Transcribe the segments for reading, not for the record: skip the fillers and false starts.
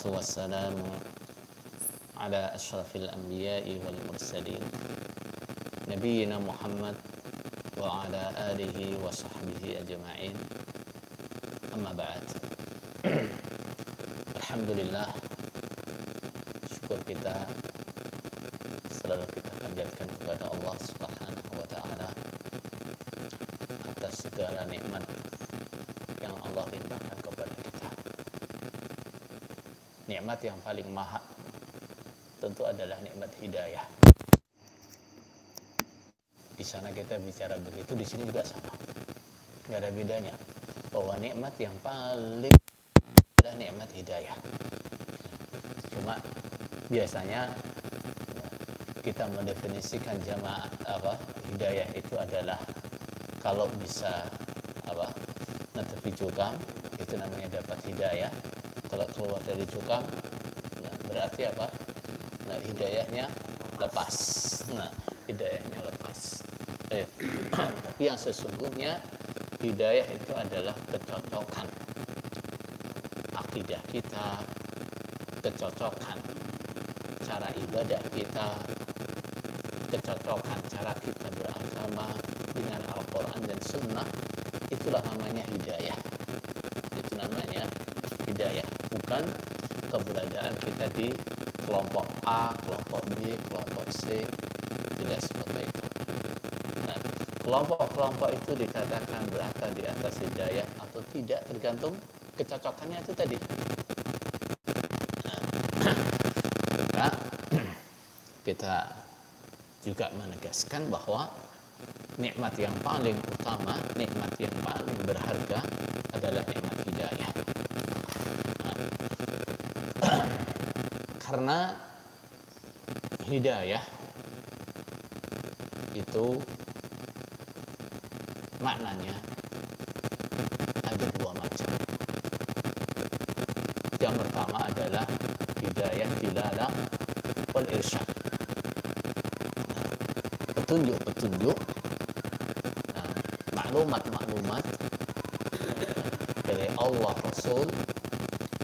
Wassalatu wassalamu ala ashrafil anbiya'i wal mursalin Nabiyyina Muhammad wa ala alihi wa sahbihi ajma'in. Amma ba'd. Alhamdulillah, syukur kita selalu kita panjatkan kepada Allah Subhanahu wa ta'ala atas segala nikmat yang Allah limpahkan kepada kita. Nikmat yang paling mahal tentu adalah nikmat hidayah. Di sana kita bicara begitu, di sini juga sama. Nggak ada bedanya. Bahwa nikmat yang paling adalah nikmat hidayah. Cuma biasanya kita mendefinisikan hidayah itu adalah kalau bisa netepi cukang, itu namanya dapat hidayah. Kalau keluar dari cukang, berarti apa? Hidayahnya lepas. Hidayahnya lepas. Tapi yang sesungguhnya hidayah itu adalah kecocokan akidah kita, kecocokan cara ibadah kita, kecocokan cara kita beragama dengan Al-Quran dan Sunnah. Itulah namanya hidayah. Itu namanya hidayah, bukan keberadaan kita di kelompok A, kelompok B, kelompok C. Tidak seperti itu. Nah, kelompok-kelompok itu dikatakan berada di atas hidayah atau tidak, tergantung kecocokannya itu tadi. Nah, kita juga menegaskan bahwa nikmat yang paling utama, nikmat yang paling berharga adalah nikmat hidayah. Karena hidayah itu maknanya ada dua macam. Yang pertama adalah hidayah dilalah wal irsyad. Petunjuk-petunjuk, maklumat-maklumat dari Allah Rasul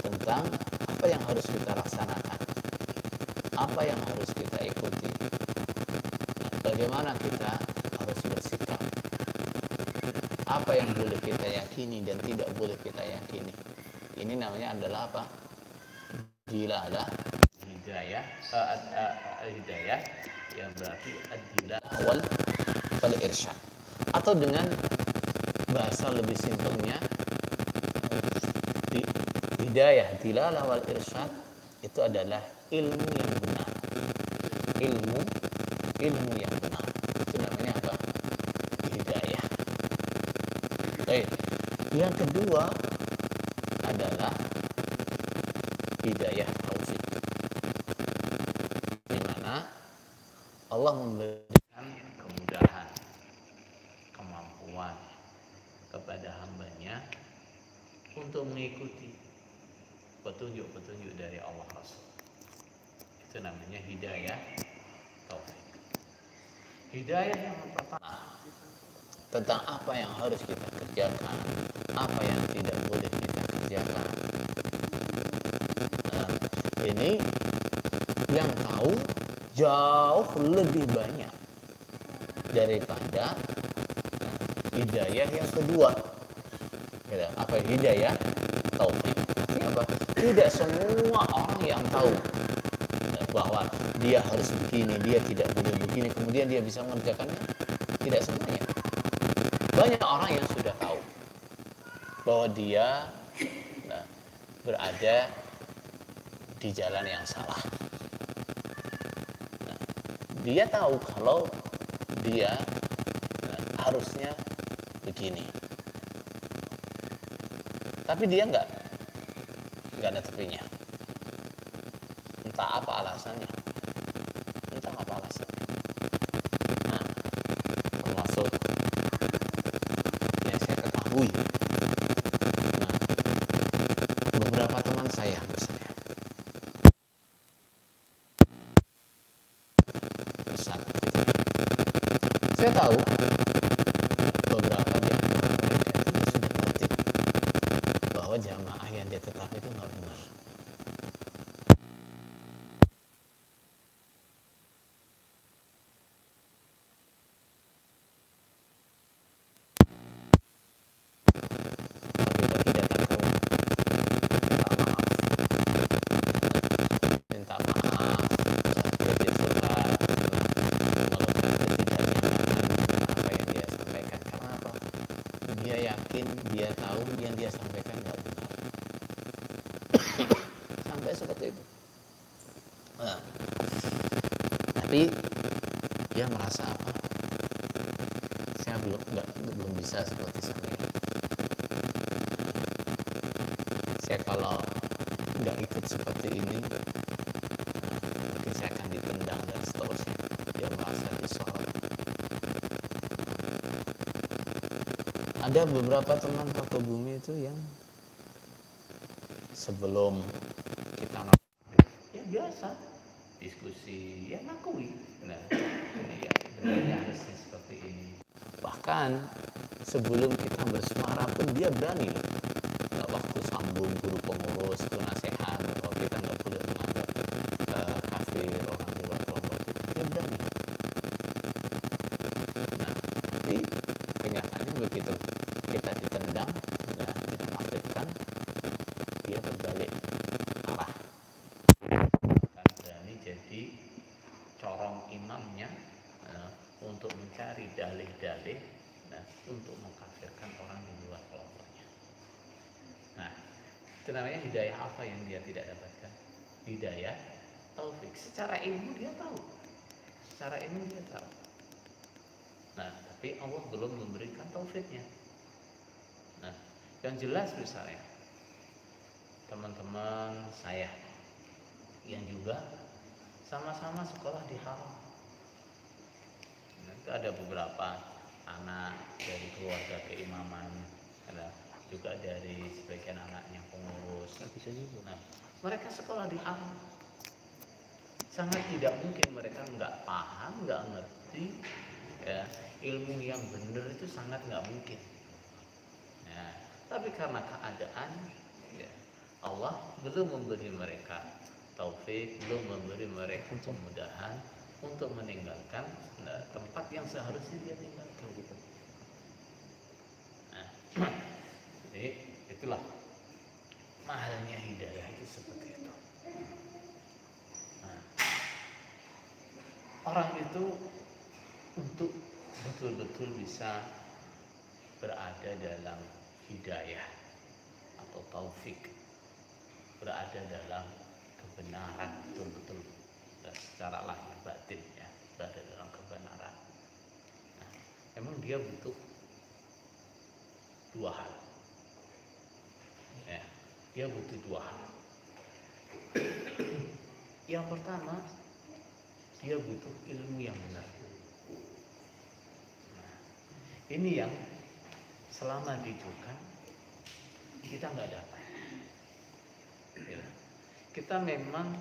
tentang apa yang harus kita laksanakan, apa yang harus kita ikuti, bagaimana kita harus bersikap, apa yang boleh kita yakini dan tidak boleh kita yakini. Ini namanya adalah apa? Dilalah hidayah, hidayah yang berarti ad-dilalah wal irsyad. Atau dengan bahasa lebih simpelnya, hidayah dilalah wal irsyad itu adalah ilmu yang benar. Ilmu yang benar. Itu namanya apa? Hidayah. Baik. Yang kedua adalah hidayah taufik. Di mana Allah memberikan kemudahan, kemampuan kepada hambanya untuk mengikuti petunjuk-petunjuk dari Allah Rasul. Itu namanya hidayah taufik. Hidayah yang pertama tentang apa yang harus kita kerjakan, apa yang tidak boleh kita kerjakan. Ini yang tahu jauh lebih banyak daripada hidayah yang kedua. Apa hidayah taufik? Artinya apa? Tidak semua orang yang tahu bahwa dia harus begini, dia tidak boleh begini, kemudian dia bisa mengerjakannya. Tidak semuanya. Banyak orang yang sudah tahu bahwa dia berada di jalan yang salah. Dia tahu kalau dia harusnya begini, tapi dia nggak ada tepinya. Entah apa alasannya. Termasuk yang saya ketahui. Beberapa teman saya misalnya. Saya tahu beberapa di antara mereka itu sudah ngerti bahwa jamaah yang dia tetap itu nggak benar. dia tahu, yang dia sampaikan nggak benar. Sampai seperti itu. Nah, tapi dia merasa apa? Saya belum bisa seperti saya. Saya kalau nggak ikut seperti ini, mungkin saya akan ditendang dan seterusnya. Dia merasa disorot. Ada beberapa teman Fakobumi itu yang sebelum kita ya biasa diskusi, ya ngakui, nah ya benar harusnya seperti ini. Bahkan sebelum kita bersuara pun dia berani loh. Nah, waktu sambung guru pengurus itu nasihat bahwa kita nggak boleh menganggap kafir orang di luar kelompok kita, dia berani. Nah, tapi kenyataannya begitu kita ditendang, ya, kita aktifkan, dia berbalik arah dan berani jadi corong imamnya untuk mencari dalih-dalih untuk mengkafirkan orang di luar kelompoknya. Nah, itu namanya hidayah apa yang dia tidak dapatkan? Hidayah taufik. Secara ilmu dia tahu. Nah, tapi Allah belum memberikan taufiknya. Nah, yang jelas misalnya teman-teman saya yang juga sama-sama sekolah di Haram. Nah, itu ada beberapa anak dari keluarga keimaman, ada juga dari sebagian anaknya pengurus. Nah, mereka sekolah di Haram. Sangat tidak mungkin mereka nggak paham, nggak ngerti, ya, ilmu yang benar itu sangat nggak mungkin. Nah, tapi karena keadaan, ya, Allah belum memberi mereka taufik, belum memberi mereka kemudahan untuk meninggalkan tempat yang seharusnya dia tinggalkan gitu. Nah, jadi itulah mahalnya hidayah itu seperti itu. Nah, orang itu untuk betul-betul bisa berada dalam hidayah atau taufik, berada dalam kebenaran betul-betul secara lahir batin, ya, berada dalam kebenaran. Nah, emang dia butuh dua hal, ya, dia butuh dua hal. Yang pertama, dia butuh ilmu yang benar. Nah, ini yang selama dijukan kita nggak dapat. Ya. Kita memang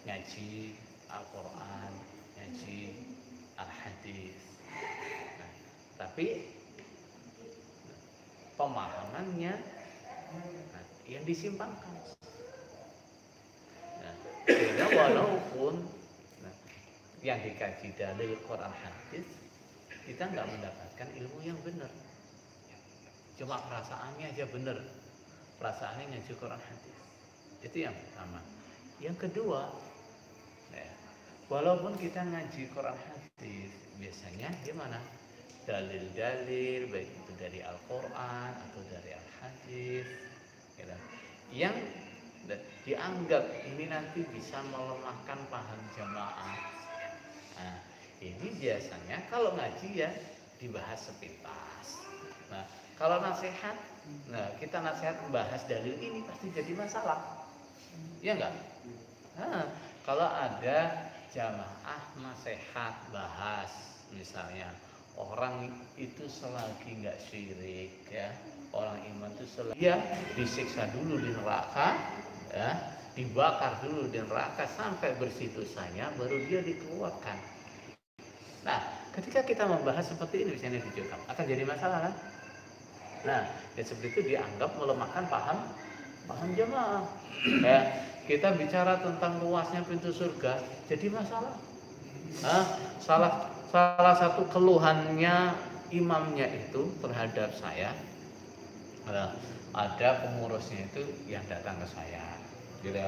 ngaji Al-Quran, ngaji Al-Hadis, nah, tapi pemahamannya yang disimpankan. Nah, sehingga walaupun yang dikaji dalil Quran Hadis, kita nggak mendapatkan ilmu yang benar. Cuma perasaannya aja benar, perasaannya ngaji Quran Hadis. Itu yang pertama. Yang kedua, ya, walaupun kita ngaji Quran Hadis, biasanya gimana? Dalil-dalil baik itu dari Al-Quran atau dari Al-Hadis, gitu, yang dianggap ini nanti bisa melemahkan paham jamaah. Nah, ini biasanya kalau ngaji ya dibahas sepintas. Nah, kalau nasihat, nah kita nasihat membahas dalil ini pasti jadi masalah, ya enggak? Nah, kalau ada jamaah nasihat bahas misalnya orang itu selagi nggak syirik, ya, orang iman itu selagi dia disiksa dulu di neraka, ya, dibakar dulu di neraka sampai bersih dosanya, baru dia dikeluarkan. Nah, ketika kita membahas seperti ini misalnya di Jogja, akan jadi masalah kan? Nah, ya seperti itu dianggap melemahkan paham jamaah. Ya, kita bicara tentang luasnya pintu surga, jadi masalah. Nah, salah satu keluhannya imamnya itu terhadap saya, ada pengurusnya itu yang datang ke saya, gitu,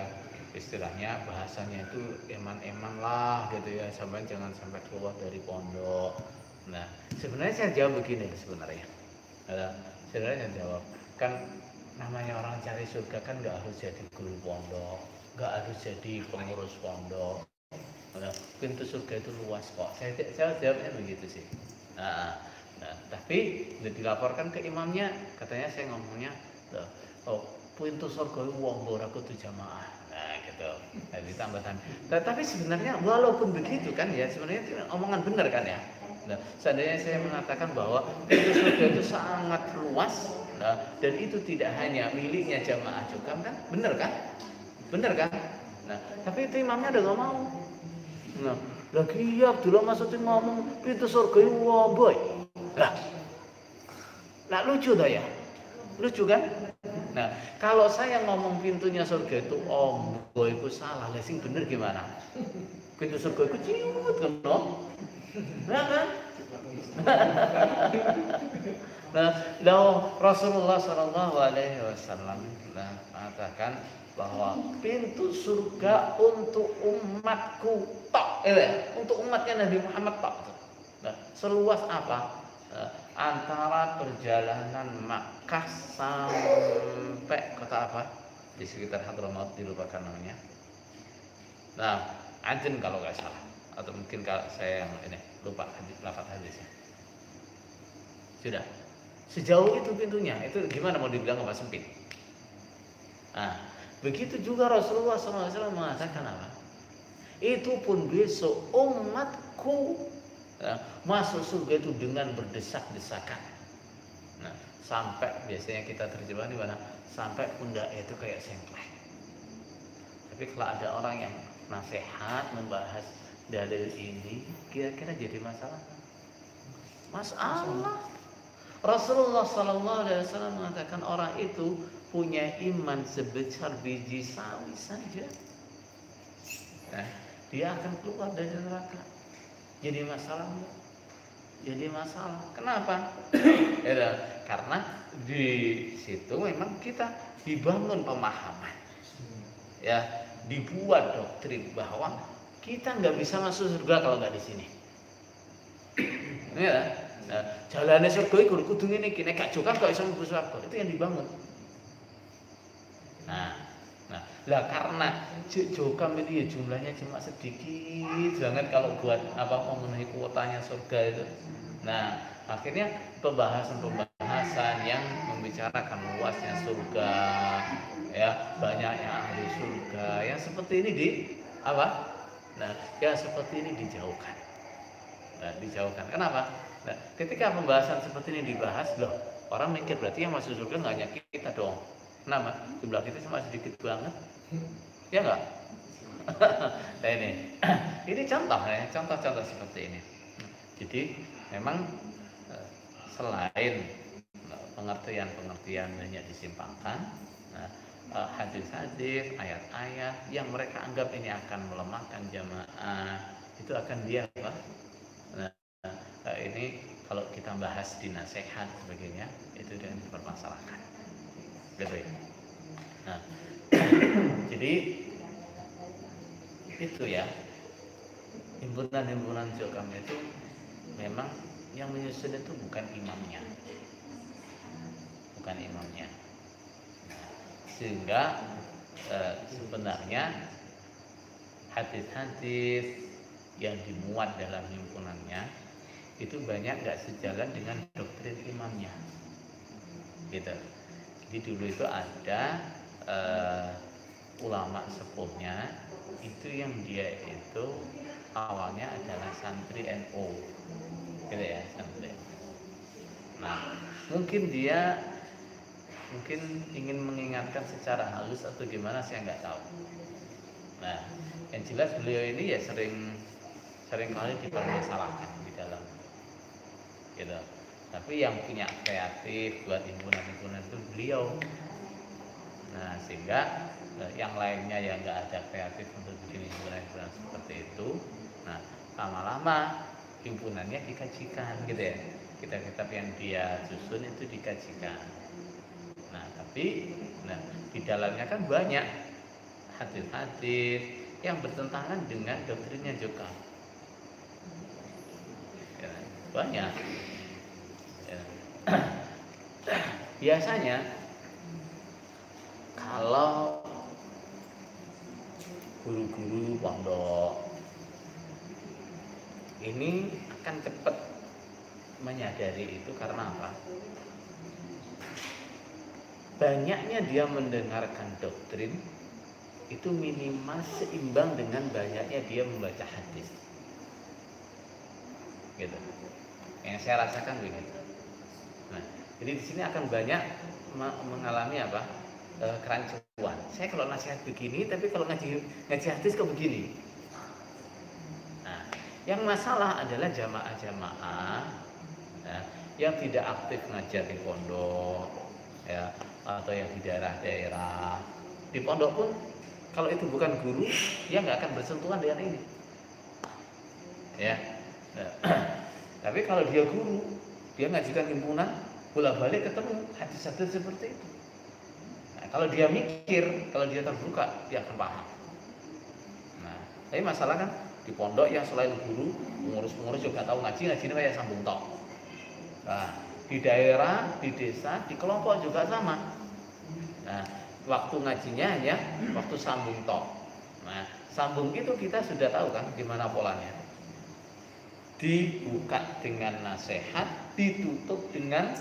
istilahnya bahasanya itu eman-eman lah gitu ya, sampai jangan sampai keluar dari pondok. Nah, sebenarnya saya jawab begini sebenarnya. Saudaranya jawab, kan namanya orang cari surga kan nggak harus jadi guru pondok, nggak harus jadi pengurus pondok. Nah, pintu surga itu luas kok. Saya jawabnya begitu sih. Tapi dilaporkan ke imamnya, katanya saya ngomongnya, oh pintu surga itu wong ora kudu jamaah. Nah gitu. Nah, ditambahkan. Tapi sebenarnya walaupun begitu kan ya, sebenarnya omongan benar kan ya. Nah, seandainya saya mengatakan bahwa pintu surga itu sangat luas, nah, dan itu tidak hanya miliknya jamaah juga kan, benar kan? Benar kan? Nah, tapi itu imamnya udah nggak mau. Nah, lagi ya Abdullah Mas'udin ngomong pintu surga itu boy. Lah lucu dah ya, lucu kan? Nah, kalau saya ngomong pintunya surga itu boy itu salah, lah sing bener gimana? Pintu surga itu ciut kan, no? Nah kan? Nah, Rasulullah SAW mengatakan bahwa pintu surga untuk umatku tok, untuk umatnya Nabi Muhammad tok. Nah, seluas apa? Antara perjalanan Makkah sampai kota apa? Di sekitar Hadramaut, dilupakan namanya. Nah, Aden kalau nggak salah, atau mungkin kalau saya yang ini lupa lafaz hadisnya. Sudah. Sejauh itu pintunya, itu gimana mau dibilang apa sempit? Nah, begitu juga Rasulullah SAW mengatakan apa? Itu pun besok umatku masuk surga itu dengan berdesak-desakan. Nah, sampai biasanya kita terjebak di mana? Sampai pundak itu kayak sengklek. Tapi kalau ada orang yang nasihat membahas dalil ini, kira-kira jadi masalah? Masalah. Rasulullah SAW mengatakan orang itu punya iman sebesar biji sawi saja. Nah, dia akan keluar dari neraka. Jadi masalah enggak? Jadi masalah. Kenapa? Ya, karena di situ memang kita dibangun pemahaman. Ya, dibuat doktrin bahwa kita nggak bisa masuk surga kalau nggak di sini. Ya. Nah, jalannya surga itu kudu ngene iki, nek gak jokan kok iso mlebu surga. Itu yang dibangun. Nah, lah karena jokam ini ya jumlahnya cuma sedikit banget kalau buat memenuhi kuotanya surga itu. Nah, akhirnya pembahasan yang membicarakan luasnya surga, ya banyaknya ahli surga, yang seperti ini yang seperti ini dijauhkan. Nah, dijauhkan. Kenapa? Nah, ketika pembahasan seperti ini dibahas, loh, orang mikir berarti yang masuk surga nggak hanya kita dong. Kenapa? Jumlah kita cuma sedikit banget, ya nggak? Nah ini contoh seperti ini. Jadi memang selain pengertian banyak disimpangkan, hadis-hadis, ayat-ayat yang mereka anggap ini akan melemahkan jamaah, itu akan dia apa? Ini kalau kita bahas di nasihat sebagainya itu yang dipermasalahkan, gitu ya. Nah, jadi itu ya, himpunan jokam itu memang yang menyusun itu bukan imamnya, sehingga sebenarnya hadis-hadis yang dimuat dalam himpunannya itu banyak nggak sejalan dengan doktrin imamnya, gitu. Jadi dulu itu ada ulama sepuhnya itu yang dia itu awalnya adalah santri NU, gitu ya, santri. Nah, mungkin dia ingin mengingatkan secara halus atau gimana, saya nggak tahu. Nah, yang jelas beliau ini ya sering kali dipermasalahkan di dalam, gitu. Tapi yang punya kreatif buat himpunan itu beliau. Nah, sehingga yang lainnya yang nggak ada kreatif untuk bikin himpunan seperti itu. Nah, lama-lama himpunannya dikajikan, gitu ya. Kitab-kitab yang dia susun itu dikajikan. Nah, tapi di dalamnya kan banyak hadis-hadis yang bertentangan dengan doktrinnya juga. Ya, banyak. Ya. biasanya kalau guru-guru pondok ini akan cepat menyadari itu karena apa? Banyaknya dia mendengarkan doktrin itu minimal seimbang dengan banyaknya dia membaca hadis. Gitu. Yang saya rasakan begitu. Nah, jadi di sini akan banyak mengalami apa? Kerancuan. Saya kalau nasihat begini, tapi kalau ngaji hadis kok begini. Nah, yang masalah adalah jamaah-jamaah ya, yang tidak aktif ngajar di pondok, ya, atau yang di daerah-daerah. Di pondok pun kalau itu bukan guru, dia nggak akan bersentuhan dengan ini. Ya. Nah, tapi kalau dia guru, dia ngajikan himpunan, bolak-balik ketemu hadis-hadis seperti itu. Nah, kalau dia mikir, kalau dia terbuka, dia akan paham. Nah, tapi masalah kan di pondok yang selain guru, pengurus-pengurus juga tahu ngaji ini kayak sambung tok. Nah, di daerah, di desa, di kelompok juga sama. Nah, waktu ngajinya hanya waktu sambung tok. Nah, sambung itu kita sudah tahu kan gimana polanya. Dibuka dengan nasihat, ditutup dengan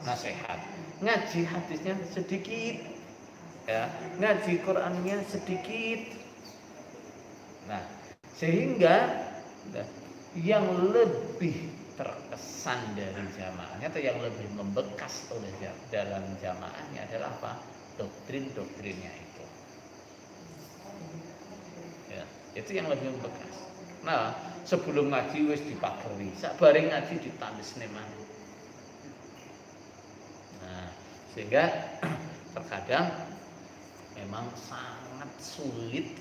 nasihat. Ngaji hadisnya sedikit, ya, ngaji Qur'annya sedikit. Nah, sehingga yang lebih terkesan dari jamaahnya atau yang lebih membekas oleh dalam jamaahnya adalah apa? Doktrin-doktrinnya itu. Ya, itu yang lebih membekas. Nah, sebelum ngaji wis dipageri, sabare ngaji ditandesne maneh. Nah, sehingga terkadang memang sangat sulit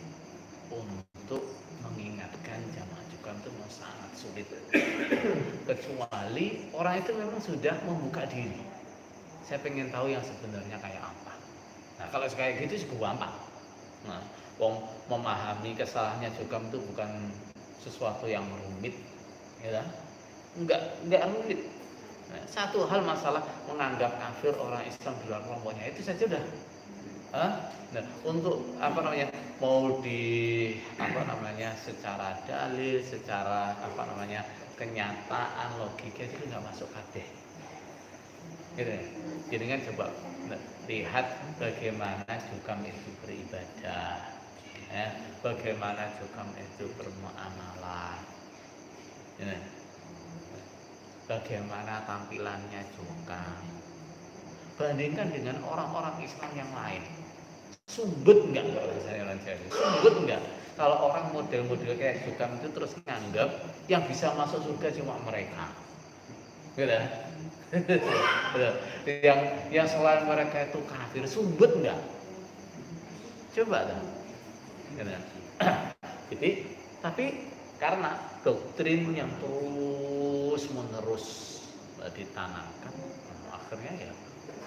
untuk mengingatkan jamaah juga itu memang sangat sulit. Kecuali orang itu memang sudah membuka diri. Saya pengen tahu yang sebenarnya kayak apa. Nah, kalau kayak gitu cukup gampang. Nah, memahami kesalahannya juga itu bukan sesuatu yang rumit, ya kan? Enggak rumit. Nah, satu hal masalah menganggap kafir orang Islam di luar kelompoknya itu saja udah. Nah, untuk mau secara dalil, secara kenyataan, logika itu nggak masuk kabeh. Gitu ya. Jadi kan coba lihat bagaimana Jukam itu beribadah. Ya, bagaimana Jukam itu bermuamalah, ya, bagaimana tampilannya Jukam, bandingkan dengan orang-orang Islam yang lain. Sumbut enggak kalau saya lanjut? Sumbut enggak? Kalau orang model-model kayak Jukam itu terus nganggap yang bisa masuk surga cuma mereka, gitu. yang selain mereka itu kafir, sumbut enggak? Coba dah. Jadi, tapi karena doktrin yang terus menerus ditanamkan, akhirnya ya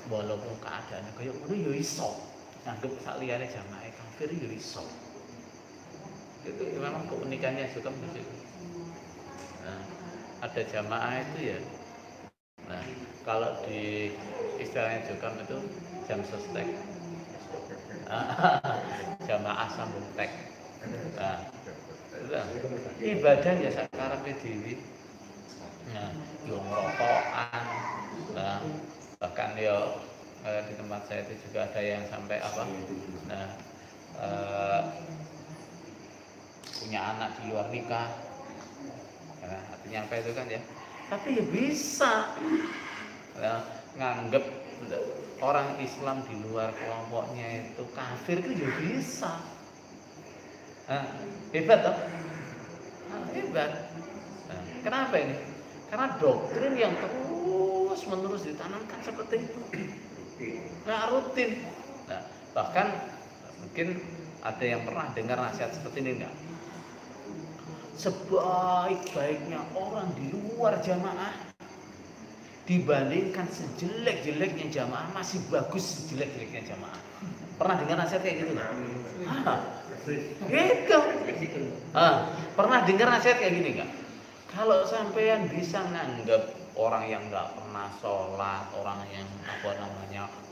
walaupun keadaannya kayak ngono ya iso nganggep sak liyane jamaah kafir ya iso. Itu memang keunikannya juga di situ. Nah, ada jamaah itu ya. Nah, kalau di istilahnya juga itu jam sostek. Jamaah sambung tek. Nah, ibadahnya sekarang dewi. Nah, yo ngerokokan. Nah, bahkan yo di tempat saya itu juga ada yang sampai apa? Nah, punya anak di luar nikah. Nah, artinya apa itu kan ya? Tapi ya bisa. Nah, nganggep orang Islam di luar kelompoknya itu kafir itu juga bisa. Hebat toh? Hebat. Nah, kenapa ini? Karena doktrin yang terus menerus ditanamkan seperti itu. Nah, rutin. Nah, bahkan mungkin ada yang pernah dengar nasihat seperti ini enggak? Sebaik-baiknya orang di luar jamaah dibandingkan sejelek-jeleknya jamaah masih bagus sejelek-jeleknya jamaah. Pernah dengar nasihat kayak gitu nggak? Gitu. Pernah dengar nasihat kayak gini nggak? Kalau sampean bisa nganggap orang yang nggak pernah sholat, orang yang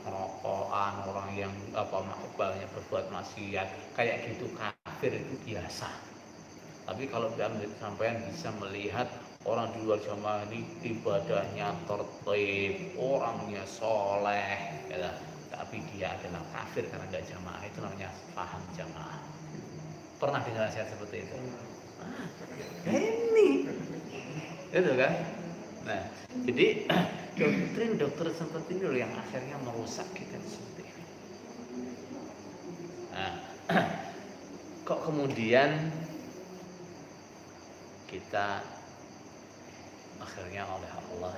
rokokan, orang yang banyak berbuat maksiat, kayak gitu kafir itu biasa. Tapi kalau sampean bisa melihat orang di luar jamaah ini ibadahnya tertib, orangnya soleh, ya, tapi dia adalah kafir karena nggak jamaah, itu namanya paham jamaah. Pernah dengar nasihat seperti itu? Ini, itu kan? Nah, jadi doktrin seperti ini loh yang akhirnya merusak kita seperti ini. Nah, kok kemudian kita akhirnya oleh Allah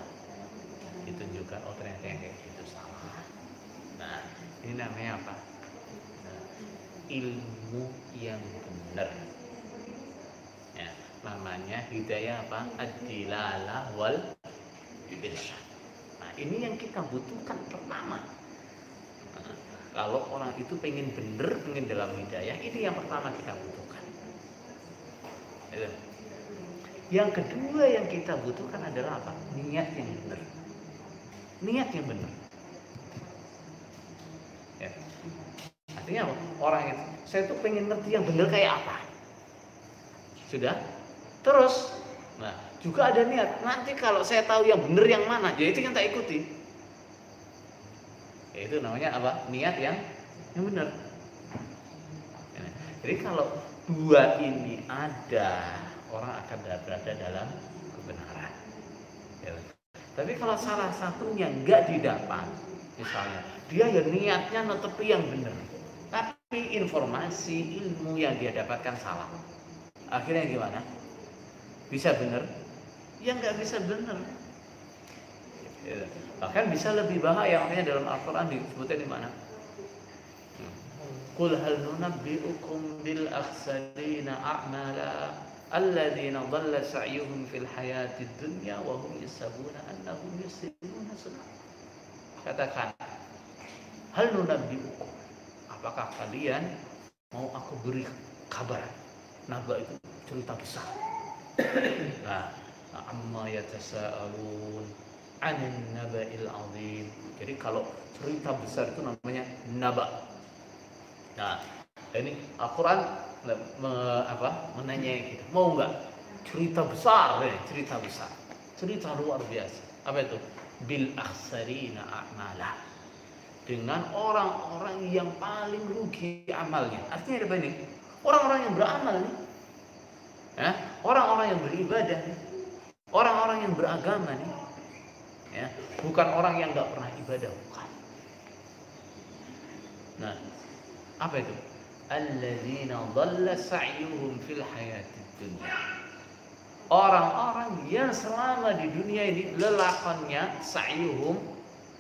ditunjukkan ternyata yang kayak gitu salah. Nah, ini namanya apa? Nah, ilmu yang benar. Ya, namanya hidayah apa? Ad-dilalah wal irsyad. Nah, ini yang kita butuhkan pertama. Nah, kalau orang itu pengen benar, pengen dalam hidayah, ini yang pertama kita butuhkan. Itu. Yang kedua yang kita butuhkan adalah apa? Niat yang benar. Niat yang benar. Ya. Artinya apa? Orang itu, saya tuh pengen ngerti yang benar kayak apa. Sudah? Terus, nah juga ada niat. Nanti kalau saya tahu yang benar yang mana, ya itu yang tak ikuti. Ya, itu namanya apa? Niat yang benar. Jadi kalau dua ini ada, orang akan berada dalam kebenaran. Ya. Tapi kalau salah satunya nggak didapat, misalnya dia ya niatnya netepi yang benar, tapi informasi ilmu yang dia dapatkan salah, akhirnya gimana? Bisa benar? Ya nggak bisa benar. Ya. Bahkan bisa lebih bahaya, makanya dalam Al-Quran disebutnya di mana? Qul hal nunabbi'ukum bil akhsarina a'mala alladzina dhalla sa'yuhum fil hayatid dunya wa hum yahsabuna annahum yuhsinuna sun'a. Katakan, hal nunabbi'ukum, apakah kalian mau aku beri kabar? Naba itu cerita besar. Nah, amma yatasaalun 'anil naba'il 'azim. Jadi kalau cerita besar itu namanya naba. Nah, ini Al-Quran menanyai kita, mau nggak cerita besar, cerita luar biasa. Apa itu? Bil akhsarina a'mala, dengan orang-orang yang paling rugi amalnya. Artinya apa ini? Orang-orang yang beramal nih, ya, orang-orang yang beribadah nih, orang-orang yang beragama nih, ya, bukan orang yang nggak pernah ibadah, bukan. Nah, apa itu? Alladzina dhalla sa'yuhum fil hayatid dunya. Orang-orang yang selama di dunia ini lelakonnya, sa'yuhum,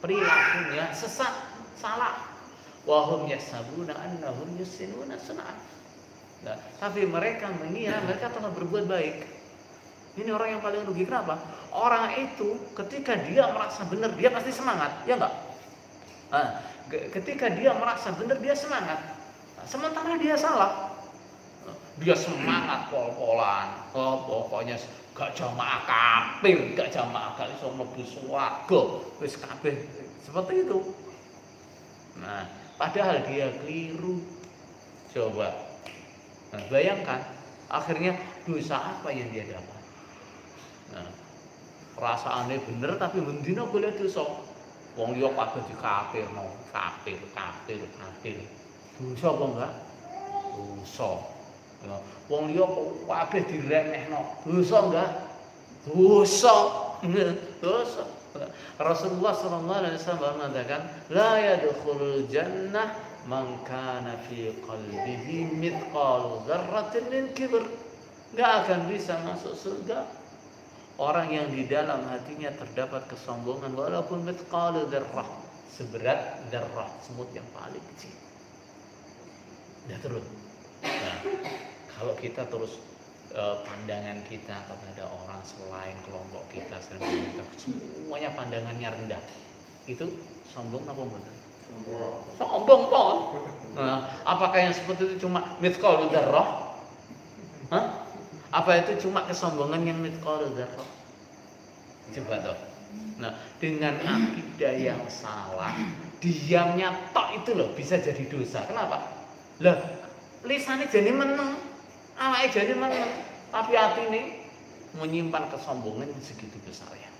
perilakunya sesat, salah. Wa hum yahsabuna annahum yuhsinuna sun'a. Nah, tapi mereka mengira mereka telah berbuat baik. Ini orang yang paling rugi. Kenapa? Orang itu ketika dia merasa benar, dia pasti semangat, ya enggak? Nah, ketika dia merasa benar, dia semangat. Nah, sementara dia salah, dia semangat pol-polan. Oh, pokoknya gak jamaah kafir, gak jamaah kali iso mlebu swarga, wis kabeh seperti itu. Nah, padahal dia keliru. Coba, nah, bayangkan akhirnya dosa apa yang dia dapat. Nah, perasaannya bener tapi mendina boleh dosa. Wong liya kabeh dikafirno, kafir. Dosa apa enggak? Dosa. Ya, wong liya kabeh diremehno, dosa enggak? Dosa. Dosa. Rasulullah SAW mengatakan, la yadkhulul jannah man kana fi qalbihi mithqalu dzarratin min kibr. Enggak akan bisa masuk surga orang yang di dalam hatinya terdapat kesombongan walaupun mithqalu dzarrah, seberat dzarrah, semut yang paling kecil. Ya terus. Nah, kalau kita terus pandangan kita kepada orang selain kelompok kita, semuanya pandangannya rendah, itu sombong apa benar? Sombong pon. Nah, apakah yang seperti itu cuma mithqalu dzarrah? Hah? Apa itu cuma kesombongan yang mithqalu dzarrah? Coba toh. Nah, dengan akidah yang salah, diamnya tok itu loh bisa jadi dosa. Kenapa? Lah, lisannya jadi meneng, awake jadi meneng, tapi hati ini menyimpan kesombongan segitu besarnya.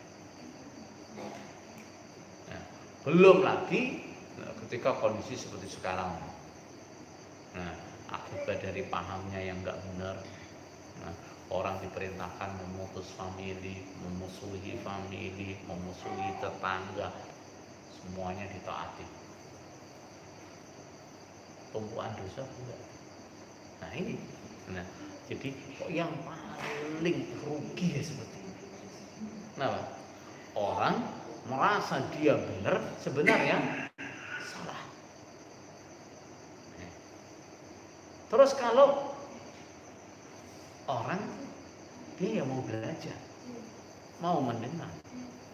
Nah, belum lagi ketika kondisi seperti sekarang. Nah, akibat dari pahamnya yang nggak benar, nah, orang diperintahkan memutus famili, memusuhi famili, memusuhi tetangga, semuanya ditaati. Tumpuan dosa juga. Nah ini, nah jadi yang paling rugi ya seperti ini. Nah, orang merasa dia benar, sebenarnya salah. Terus kalau orang dia yang mau belajar, mau mendengar,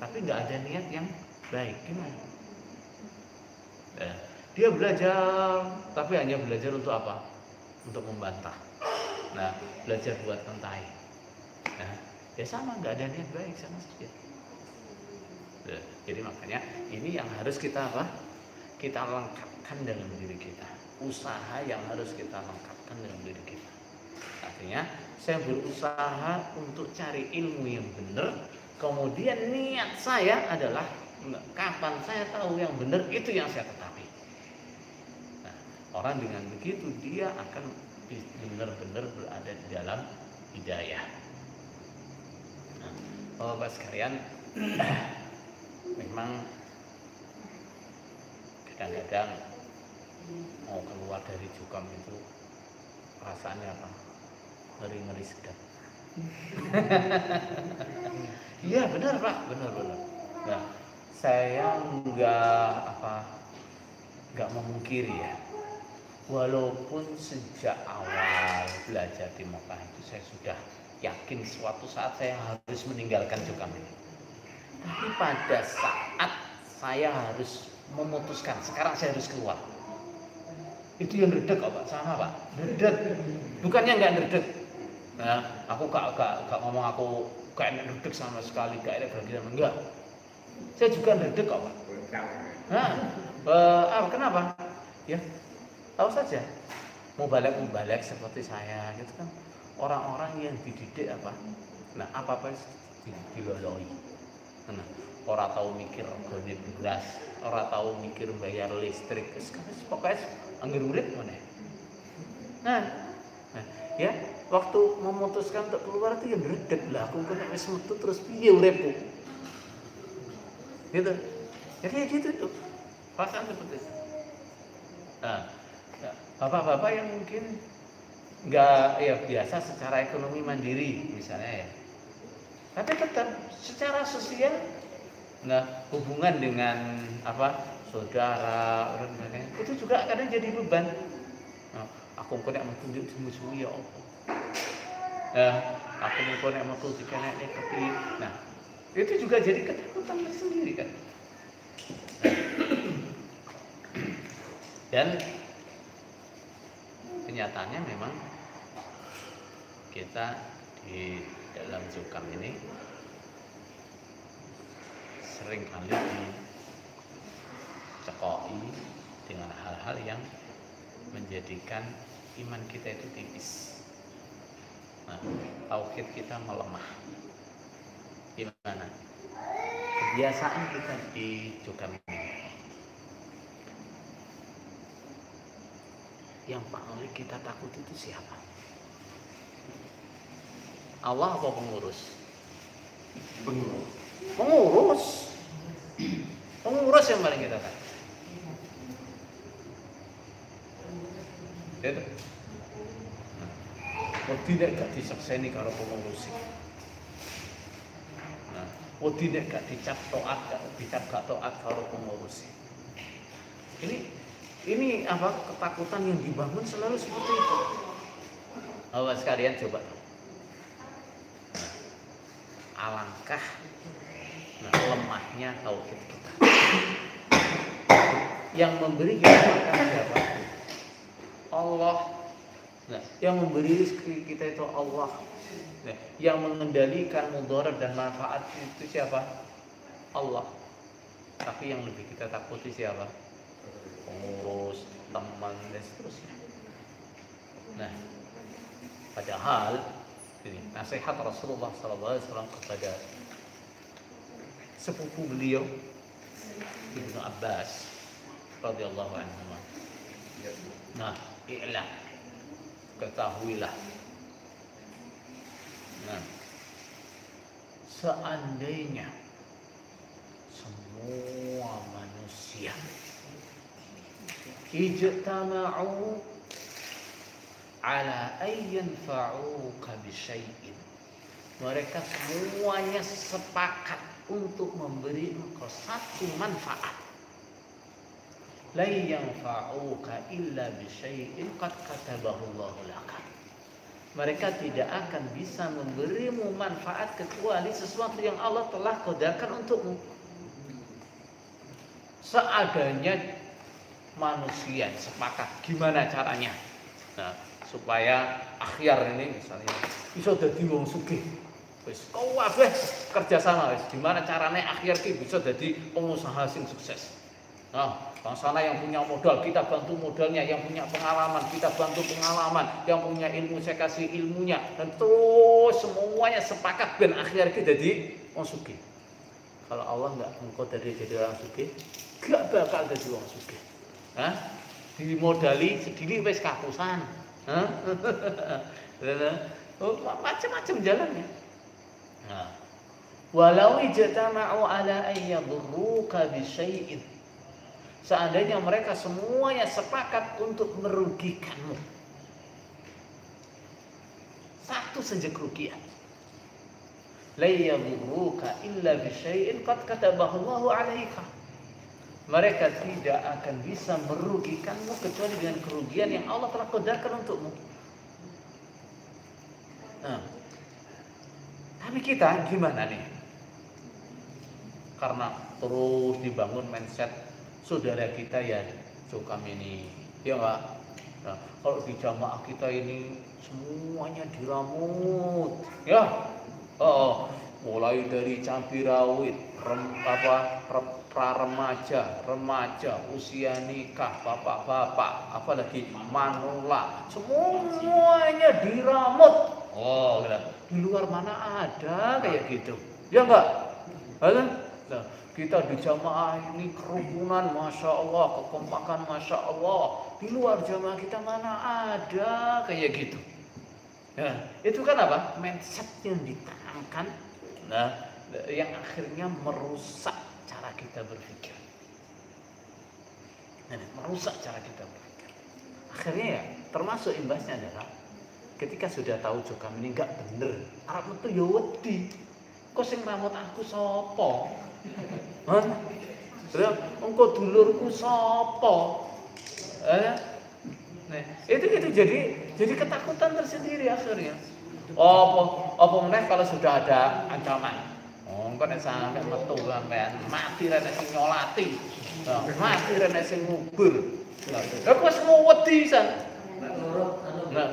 tapi nggak ada niat yang baik, gimana? Dia belajar, tapi hanya belajar untuk apa? Untuk membantah. Nah, belajar buat mentai. Nah, ya sama, nggak ada niat baik sama saja. Jadi makanya ini yang harus kita apa? Kita lengkapkan dalam diri kita. Usaha yang harus kita lengkapkan dalam diri kita. Artinya saya berusaha untuk cari ilmu yang benar, kemudian niat saya adalah kapan saya tahu yang benar itu yang saya tetapi. Nah, orang dengan begitu dia akan benar-benar berada di dalam hidayah. Nah, Bapak sekalian, memang kadang-kadang mau keluar dari Jukam itu perasaannya apa? Ngeri-ngeri sedap. Iya benar Pak, benar. Nah, saya nggak memungkiri ya. Walaupun sejak awal belajar di Mekah itu saya sudah yakin suatu saat saya harus meninggalkan Jukam ini. Tapi pada saat saya harus memutuskan, sekarang saya harus keluar. Itu yang redek kok Pak, sama Pak, redek. Bukannya nggak redek. Nah, aku gak ngomong aku gak enak redek sama sekali, gak enak bagi sama enggak. Saya juga redek kok Pak. Nah, kenapa? Ya, tahu saja. Mau balik seperti saya, gitu kan. Orang-orang yang dididik apa? Nah, apa-apa diloloi. Nah, orang tahu mikir gone beras, orang tahu mikir bayar listrik, pokoknya anggar urip mana. Nah, ya waktu memutuskan untuk keluar itu ya beredek lah, aku kena wis metu terus piye uripku. Gitu. Jadi ya gitu tuh. Perasaan seperti itu. Nah, bapak-bapak yang mungkin enggak ya biasa secara ekonomi mandiri misalnya ya. Tapi tetap secara sosial hubungan dengan apa? Saudara, orang sebagainya, itu juga kadang jadi beban. Nah, aku kok nek metu dimusuhi ya apa? Aku mau nek metu dikenek tapi nah, itu juga jadi ketakutan tersendiri kan. Dan kenyataannya memang kita di dalam Jukam ini seringkali dicekoi dengan hal-hal yang menjadikan iman kita itu tipis. Nah, tauhid kita melemah. Gimana? Kebiasaan kita di Jukam ini. Yang paling kita takut itu siapa? Allah apa pengurus? Pengurus yang paling kita takut. Gitu. Wedi nek gak disekseni karo pengurus. Nah, wedi nek gak dicap taat, gak taat karo pengurus. Ini apa ketakutan yang dibangun selalu seperti itu. Bapak sekalian coba. Alangkah lemahnya tauhid kita. Yang memberi kita makan siapa? Allah. Nah, yang memberi rezeki kita itu Allah. Nah, yang mengendalikan mudarat dan manfaat itu siapa? Allah. Tapi yang lebih kita takuti siapa? Pengurus, teman, dan seterusnya. Nah, padahal ini nasihat Rasulullah SAW kepada sepupu beliau Ibnu Abbas radhiyallahu anhu. Nah, i'lam, ketahuilah. Nah, seandainya semua manusia ijtama'u ala ayyan fa'uka bisyai'in, mereka semuanya sepakat untuk memberi engkau satu manfaat, la yanfa'uka illa bisyai'in qad katabahu Allahu laka, mereka tidak akan bisa memberimu manfaat kecuali sesuatu yang Allah telah qadarkan untukmu. Seadanya manusia sepakat, gimana caranya? Nah, supaya akhyar ini misalnya bisa jadi wong sugih. Wis kau kabeh kerja sama wis. Gimana caranya akhyar ki bisa jadi pengusaha sing sukses. Nah, bangsana yang punya modal kita bantu modalnya, yang punya pengalaman kita bantu pengalaman, yang punya ilmu saya kasih ilmunya, dan terus semuanya sepakat ben akhyar ki jadi wong sugih. Kalau Allah enggak mengkodari jadi orang sugih, enggak bakal jadi wong sugih. Hah? Dimodali segini wis kapusan. Hah? Macam-macam jalannya. Nah, walau ijtama'u ala an yadurruka bi syai'in, seandainya mereka semuanya sepakat untuk merugikanmu satu saja kerugian, la yadurruka illa bi syai'in qad katabahu Allahu 'alaika, mereka tidak akan bisa merugikanmu kecuali dengan kerugian yang Allah telah qadarkan untukmu. Nah, tapi kita gimana nih? Karena terus dibangun mindset saudara kita ya Jokam ini, ya enggak? Nah, kalau di jamaah kita ini semuanya diramut, ya. Oh, mulai dari cabai rawit, pra-remaja, remaja, usia nikah, bapak-bapak, apalagi manula, semuanya diramut. Oh, di luar mana ada kayak gitu? Ya enggak? Nah, kita di jamaah ini kerukunan, masya Allah, kekompakan, masya Allah. Di luar jamaah kita mana ada kayak gitu? Nah, itu kan apa? Mindset yang ditanamkan, nah, yang akhirnya merusak cara kita berpikir. Nah, merusak cara kita berpikir. Akhirnya ya, termasuk imbasnya adalah ketika sudah tahu Jokam ini enggak bener, Arab itu ya wedi. Kok sing ramut aku sapa? Hah? Engko dulurku sapa? Nah, itu jadi ketakutan tersendiri akhirnya. Apa meneh kalau sudah ada ancaman. Oh, engko nek sampe metu sampean mati rene sing nyolati. Nah, mati rene sing ngubur. Lah kok semua wedi san. Nah,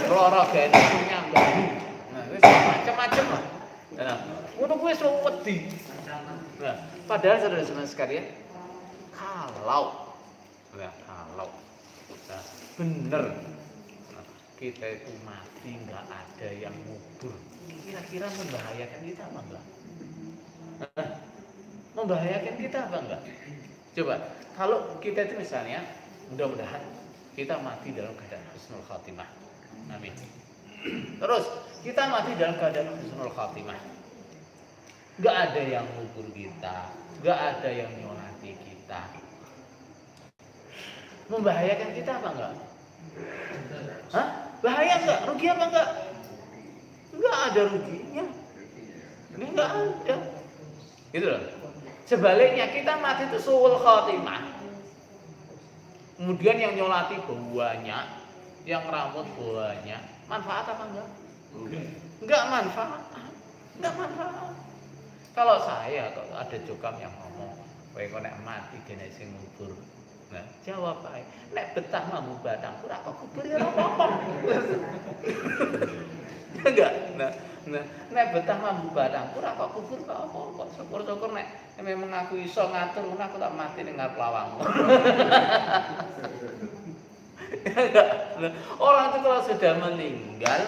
loro gene nyambung. Nah, wis macam-macam lah. Nah, ngono kuwi wis wedi. Nah, padahal saudara-saudara sekalian, kalau bener kita itu mati nggak ada yang ngubur, kira-kira membahayakan kita apa enggak? Membahayakan kita apa enggak? Coba, kalau kita itu misalnya, mudah-mudahan kita mati dalam keadaan husnul khatimah. Amin. Terus kita mati dalam keadaan husnul khatimah. Gak ada yang ngubur kita, gak ada yang nyolati kita. Membahayakan kita apa enggak? Hah? Bahaya enggak? Rugi apa enggak? Enggak ada ruginya. Ini enggak ada. Gitu loh. Sebaliknya kita mati itu suul khatimah. Kemudian yang nyolati banyak, yang rambut banyak, manfaat apa enggak? Enggak manfaat. Enggak manfaat. Kalau saya, kalau ada Jokam yang ngomong, kowe kok nek mati kene sing ngubur. Nah, jawab ae. Nek betah mambu batang ora kok kubur ya apa-apa. Enggak. Nah, nek betah mambu barang ora kok kufur kok apa syukur-syukur nek memang aku iso ngatur ngono aku tak mati ning ngarep lawangmu. Orang itu kalau sudah meninggal,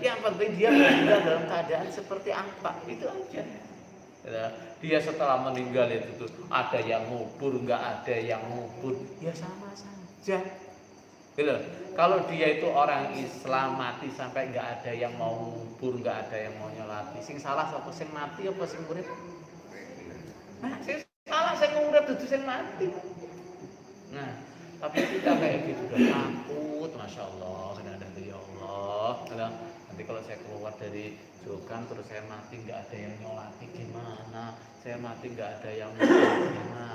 yang penting dia meninggal dalam keadaan seperti apa, itu aja. Dia setelah meninggal itu tuh ada yang ngubur, nggak ada yang ngubur, ya sama saja. Gitu. Kalau dia itu orang Islam mati sampai nggak ada yang mau ngubur, nggak ada yang mau nyolati, sing salah siapa sing mati apa sing urip? Nah, sing salah sing urip dudu sing mati. Nah, tapi kita kayak gitu udah takut, masya Allah, ya Allah. Nanti kalau saya keluar dari Jokan terus saya mati nggak ada yang nyolati gimana? Saya mati nggak ada yang nyolati gimana?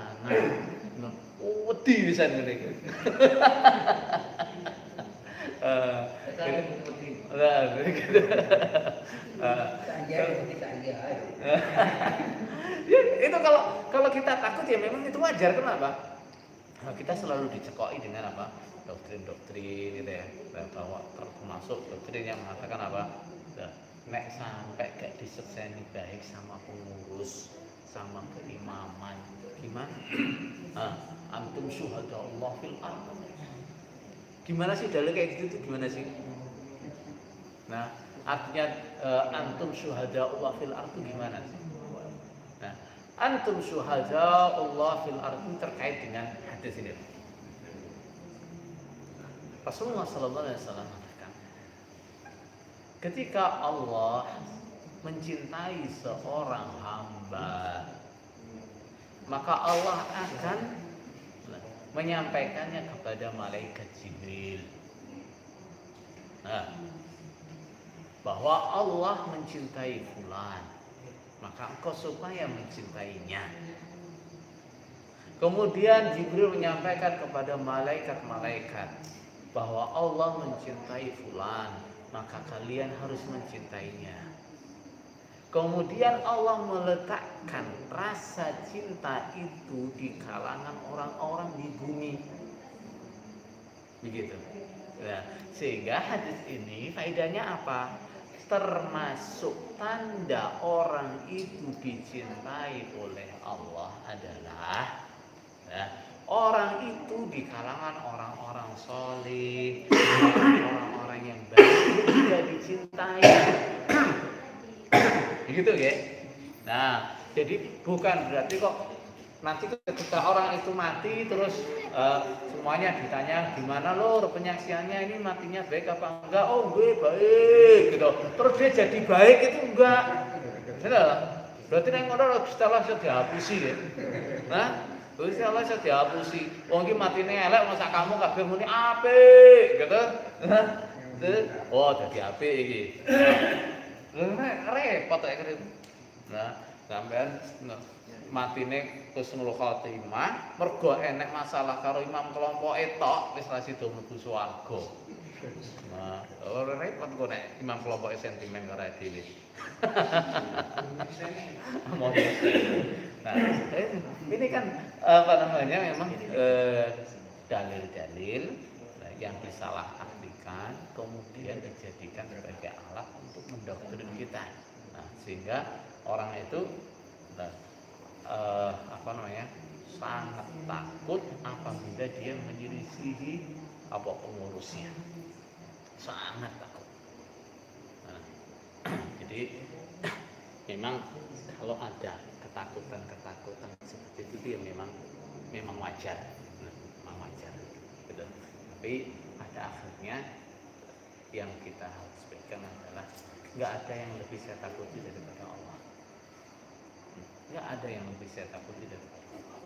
Wedi bisa ngene. Itu kalau kita takut ya memang itu wajar. Kenapa? Nah, kita selalu dicekoki dengan apa? Doktrin-doktrin gitu ya. Bahwa termasuk doktrin yang mengatakan apa? Nek sampai gak disekseni baik sama pengurus, sama keimaman, gimana? Antum syuhada Allah fil ardh. Gimana sih dalil kayak gitu tuh gimana sih? Nah, artinya antum syuhada Allah fil ardh gimana sih? Nah, antum syuhada Allah fil ardh terkait dengan hadis ini. Rasulullah sallallahu alaihi wasallam mengatakan, ketika Allah mencintai seorang hamba, maka Allah akan menyampaikannya kepada malaikat Jibril. Nah, bahwa Allah mencintai fulan, maka engkau supaya mencintainya. Kemudian Jibril menyampaikan kepada malaikat-malaikat bahwa Allah mencintai fulan, maka kalian harus mencintainya. Kemudian Allah meletakkan rasa cinta itu di kalangan orang-orang di bumi. Begitu. Nah, sehingga hadis ini faedahnya apa? Termasuk tanda orang itu dicintai oleh Allah adalah orang itu di kalangan orang-orang soleh, orang-orang yang baik juga dicintai. Begitu ya. Nah, jadi bukan berarti kok nanti ketika orang itu mati terus semuanya ditanya gimana lo penyaksiannya ini matinya baik apa enggak? Oh gue baik gitu. Terus dia jadi baik itu enggak. Berarti yang ngono setelah sudah dihapusi ya. Nah, terus Allah sudah dihapusi. Wong iki matine elek masa kamu kabeh muni apik gitu. Oh dadi apik iki. Repot ya gitu. Nah, sampean matine husnul khotimah mergo enek masalah karo imam kelompok tok wis ra sida mlebu swarga. Nah, ora repot kok nek imam kelompok sentimen karo dhewe. Nah, ini kan apa namanya memang dalil-dalil yang disalah artikan kemudian dijadikan sebagai alat untuk mendoktrin kita. Nah, sehingga orang itu apa namanya sangat takut apabila dia menyelisihi apa pengurusnya, sangat takut. Nah, jadi memang kalau ada ketakutan seperti itu ya memang wajar, memang wajar. Gitu. Tapi pada akhirnya yang kita harus pegang adalah nggak ada yang lebih saya takuti daripada Allah. Nggak ada yang lebih saya takuti daripada Allah.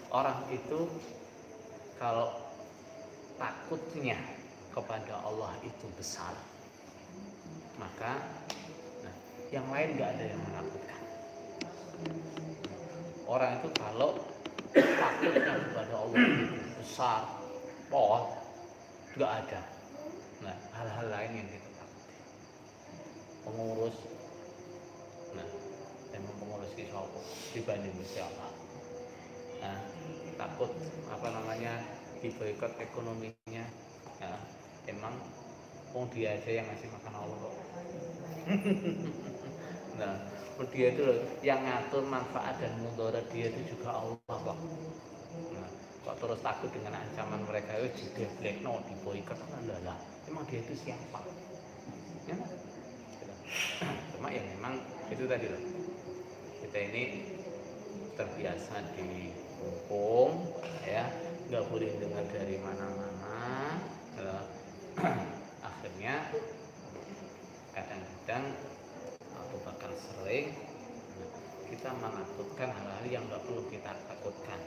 Orang itu kalau takutnya kepada Allah itu besar, maka yang lain nggak ada yang menakutkan. Orang itu kalau takutnya kepada Allah itu besar, nggak ada. Nah, hal-hal lain yang kita takuti. Pengurus, emang pengurus ki sapa dibanding siapa? Nah, takut apa namanya diboikot ekonominya. Nah, emang dia aja yang ngasih makan Allah kok. Nah, dia itu loh, yang ngatur manfaat dan mudarat dia itu juga Allah kok. Nah, kok terus takut dengan ancaman mereka itu dideblekno, diboikot lah. Emang dia itu siapa? Ya? Cuma ya memang itu tadi loh. Kita ini terbiasa dikepung, ya, nggak boleh dengar dari mana-mana. Akhirnya kadang-kadang atau bahkan sering kita menakutkan hal-hal yang nggak perlu kita takutkan.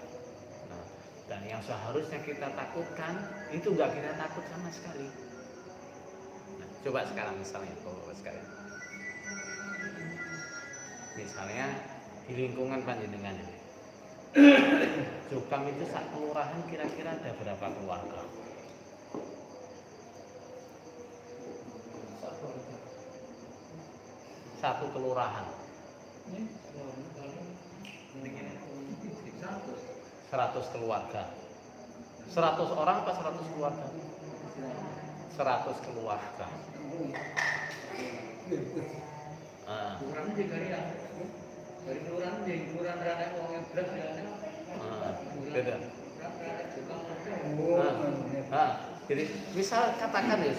Nah, dan yang seharusnya kita takutkan itu nggak kita takut sama sekali. Nah, coba sekarang misalnya, sekalian. Misalnya di lingkungan panjenengan ini, Jokam itu sak kelurahan kira-kira ada berapa keluarga? Satu kelurahan. 100 keluarga. 100 orang apa 100 keluarga? 100 keluarga. Dari kelurahan di kelurahan rada wong eblas ya. Beda. Jadi misal katakan ya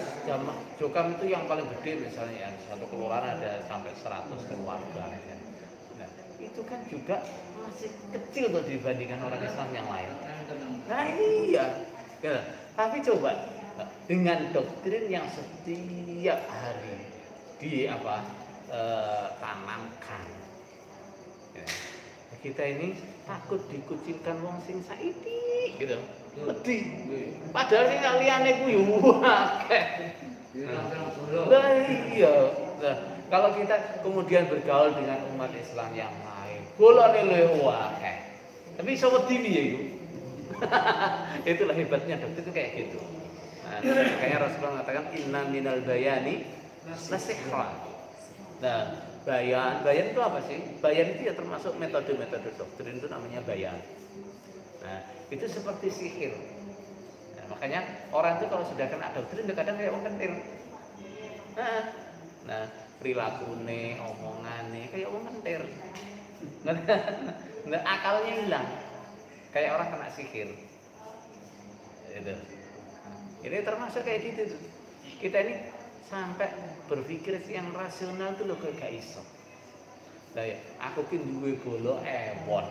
Jokam itu yang paling gede misalnya ya, satu kelurahan ada sampai 100 keluarga ya. Nah, itu kan juga masih kecil tuh dibandingkan orang Islam yang lain. Nah iya, ya. Tapi coba dengan doktrin yang setiap hari tanamkan, ya. Kita ini takut dikucilkan wong sing saiki gitu. Wedi. Padahal sing liyane ku yo akeh. Lah iya. Nah, kalau kita kemudian bergaul dengan umat Islam yang lain, golone luwih akeh. Tapi iso wedi piye iku? Itulah hebatnya dokter itu kayak gitu. Nah, makanya Rasulullah mengatakan inna minal bayani lasihra. Nah, bayan itu apa sih? Bayan itu ya termasuk metode-metode doktrin, itu namanya bayan. Nah, itu seperti sihir. Nah, makanya orang itu kalau sudah kena doktrin kadang kayak orang kentir. Nah, perilakunya, omongannya kayak orang kentir. Nah, akalnya hilang. Kayak orang kena sihir. Itu. Ini termasuk kayak gitu. Kita ini sampai berpikir yang rasional itu loh gak iso. Nah, ya, aku ki duwe bola ewon.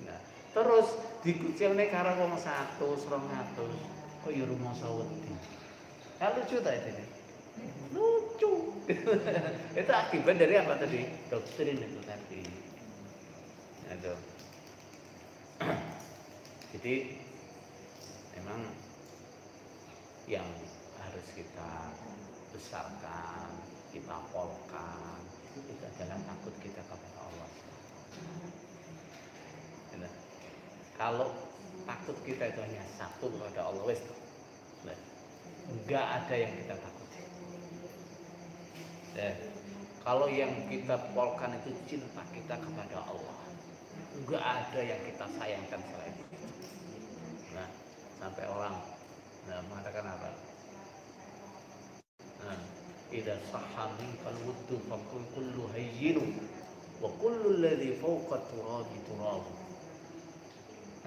Nah, terus dikucilne karo wong 100, 200. Kok ya rumangsa wedi. Kan lucu ta itu. Lucu. Itu akibat dari apa tadi? Doktrin itu tadi. Itu. Jadi memang yang harus kita besarkan, kita polkan itu adalah takut kita kepada Allah. Nah, kalau takut kita itu hanya satu kepada Allah, wes, enggak ada yang kita takuti. Kalau yang kita polkan itu cinta kita kepada Allah, enggak ada yang kita sayangkan selain itu. Nah, sampai orang mengatakan apa? Idza sahami fal wuddu fa kullu hayyinu wa kullu alladhi fawqa turabi turab.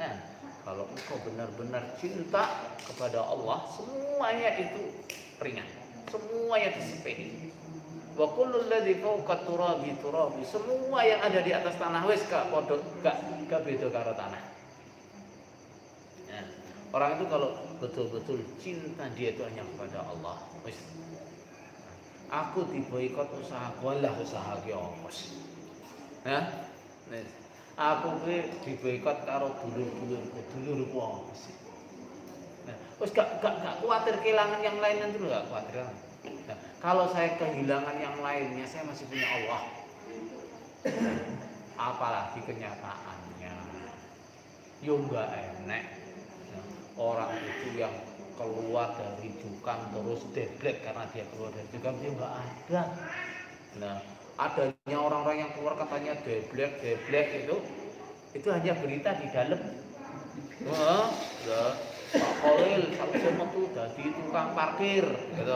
Nah, kalau engkau benar-benar cinta kepada Allah, semuanya itu ringan, semuanya itu sepele. Wa kullu alladhi fawqa turabi turab. Semua yang ada di atas tanah wis gak padha gak beda karo tanah. Nah, orang itu kalau betul-betul cinta dia itu hanya kepada Allah, wis. Aku diboikot usaha walah usaha ki apa sih? Hah? Aku ki diboikot karo dulurku apa sih? Nah, wis gak kuatir kehilangan yang lain nanti gak kuatir. Nah, kalau saya kehilangan yang lainnya saya masih punya Allah. Apalagi kenyataannya. Yo enggak enek. Orang itu yang keluar dari Jokam terus deblek karena dia keluar dari Jokam dia nggak ada. Nah, adanya orang-orang yang keluar katanya deblek itu hanya berita di dalam. Pak Kolil sakwise metu dadi tukang parkir gitu.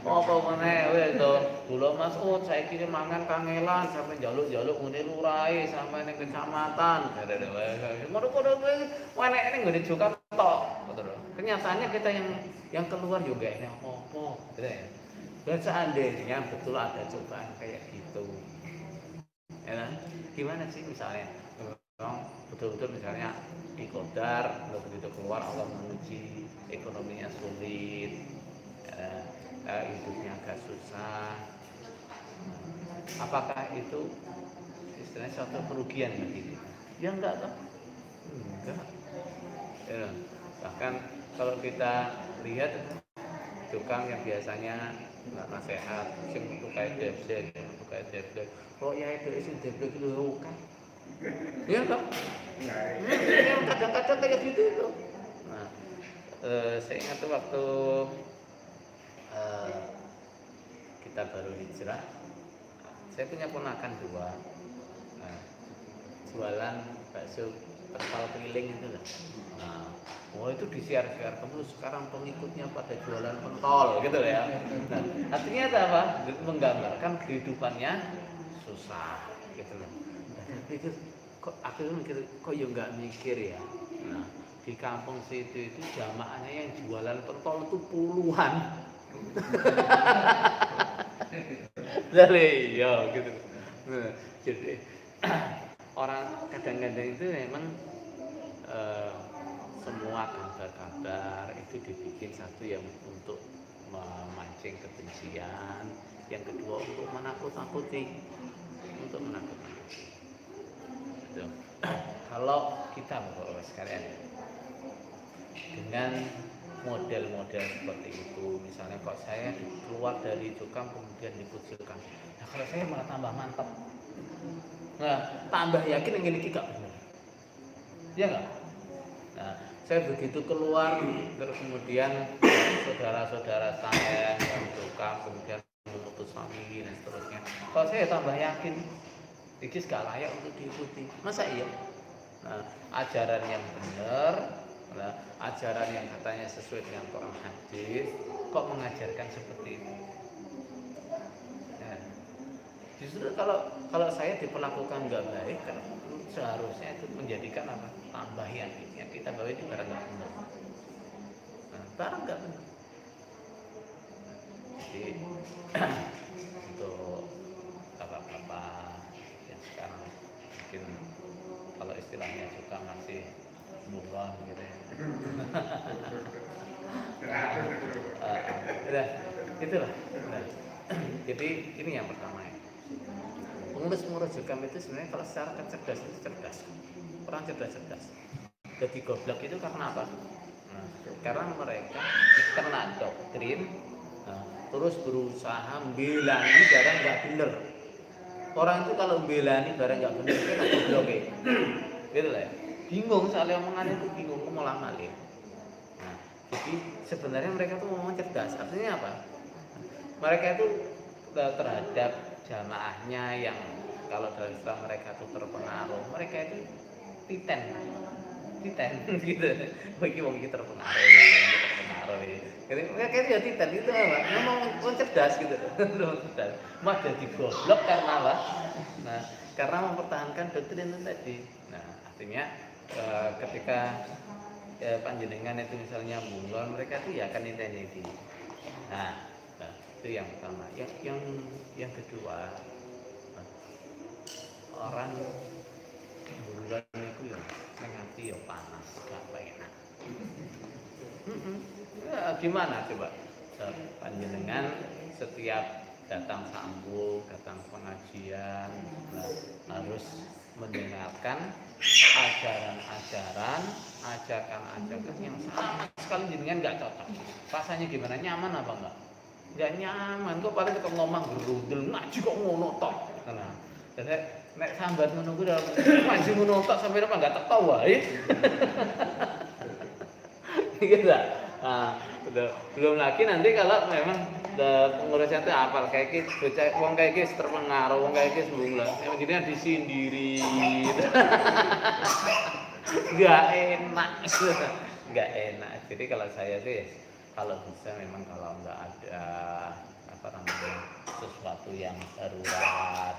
Apa meneh wis to. Kula Mas saiki mangan kangelan sampe njaluk-njaluk ngene lurahe sampe ning kecamatan. Ngono kono kuwi eneke nggone Jokam tok. Kenyataannya kita yang keluar juga ini apa-apa gitu ya. Dan seandainya betul ada cobaan kayak gitu. Ya kan? Gimana sih misalnya betul-betul misalnya di Qadar begitu keluar Allah menguji ekonominya sulit, hidupnya agak susah, apakah itu istilahnya suatu kerugian bagi kita? Ya enggak kan? Enggak. Ya, bahkan kalau kita lihat tukang yang biasanya nggak nasihat, sing tukai deblek, kok ya itu sing deblek lho kan? Iya kan? Yang kadang-kadang kayak gitu itu. Nah, saya ingat tuh waktu kita baru hijrah, saya punya ponakan 2, jualan bakso pentol keliling itu loh. Nah, itu disiar-siar terus sekarang pengikutnya pada jualan pentol gitu ya. Nah, artinya apa? Menggambarkan kehidupannya susah gitu loh. Pikir kok aku mikir kok ya nggak mikir ya. Nah, di kampung situ itu jamaahnya yang jualan pentol itu puluhan. Dari ya gitu. Nah, jadi orang kadang-kadang itu memang semua kabar-kabar itu dibikin satu yang untuk memancing kebencian, yang kedua untuk menakut-nakuti, Gitu. Kalau kita Bapak sekalian dengan model-model seperti itu, misalnya kok saya keluar dari Jokam kemudian dikucilkan, nah kalau saya malah tambah mantap, nah tambah yakin yang ini gak benar, ya nggak? Nah saya begitu keluar terus kemudian saudara-saudara saya yang Jokam kemudian memutus suami dan seterusnya, kalau saya tambah yakin ini gak layak untuk diikuti, masa iya? Nah, ajaran yang benar, nah, ajaran yang katanya sesuai dengan Quran hadis, kok mengajarkan seperti itu? Nah, justru kalau saya diperlakukan nggak baik, kan seharusnya itu menjadikan apa? Tambah yakinnya kita bahwa itu barang nggak benar. Nah, barang nggak benar. Jadi untuk bapak-bapak yang sekarang mungkin kalau istilahnya suka masih murah gitu ya. Itulah. Nah, jadi ini yang pertama ya. Pengurus-pengurus Jokam itu sebenarnya kalau secara cerdas itu cerdas. Orang cerdas-cerdas. Jadi goblok itu karena apa? Nah, karena mereka kena doktrin, terus berusaha membelani barang nggak bener. Orang itu kalau membelani barang nggak bener itu kan goblok ya. Gitu lah ya. Bingung soalnya omongan itu bingung kemulai-malik. Nah, jadi sebenarnya mereka tuh ngomong cerdas. Artinya apa? Mereka itu terhadap jamaahnya yang kalau dalam istilah mereka itu terpengaruh, mereka itu titen gitu. Bagi wong iki terpengaruh. Jadi mereka itu ya titen itu apa? Ngomong cerdas gitu. Cerdas. Mah jadi goblok karena apa? Nah, karena mempertahankan doktrin itu tadi. Nah, artinya ketika panjenengan itu misalnya mundur, mereka itu ya akan intensity. Nah, itu yang pertama. Yang kedua, orang bulan itu ya ngati ya panas, gak enak. Ya, gimana coba? Panjenengan setiap datang sambung, datang pengajian, harus mendengarkan ajaran-ajaran yang sama sekali jenengan nggak cocok. Rasanya gimana? Nyaman apa enggak? Nggak nyaman. Kok paling tetap ngomong gerundel ngaji kok ngono tok. Nah, jadi nek sambat menunggu dalam ngaji ngono tok sampai apa enggak tek wae. Gitu. Nah, belum lagi nanti kalau memang pengurusnya itu apal kayak gitu, wong kayak gitu terpengaruh, wong kayak gitu sebelum emang jadinya disindiri, nggak enak, nggak enak. Jadi kalau saya sih kalau bisa memang kalau nggak ada apa namanya sesuatu yang darurat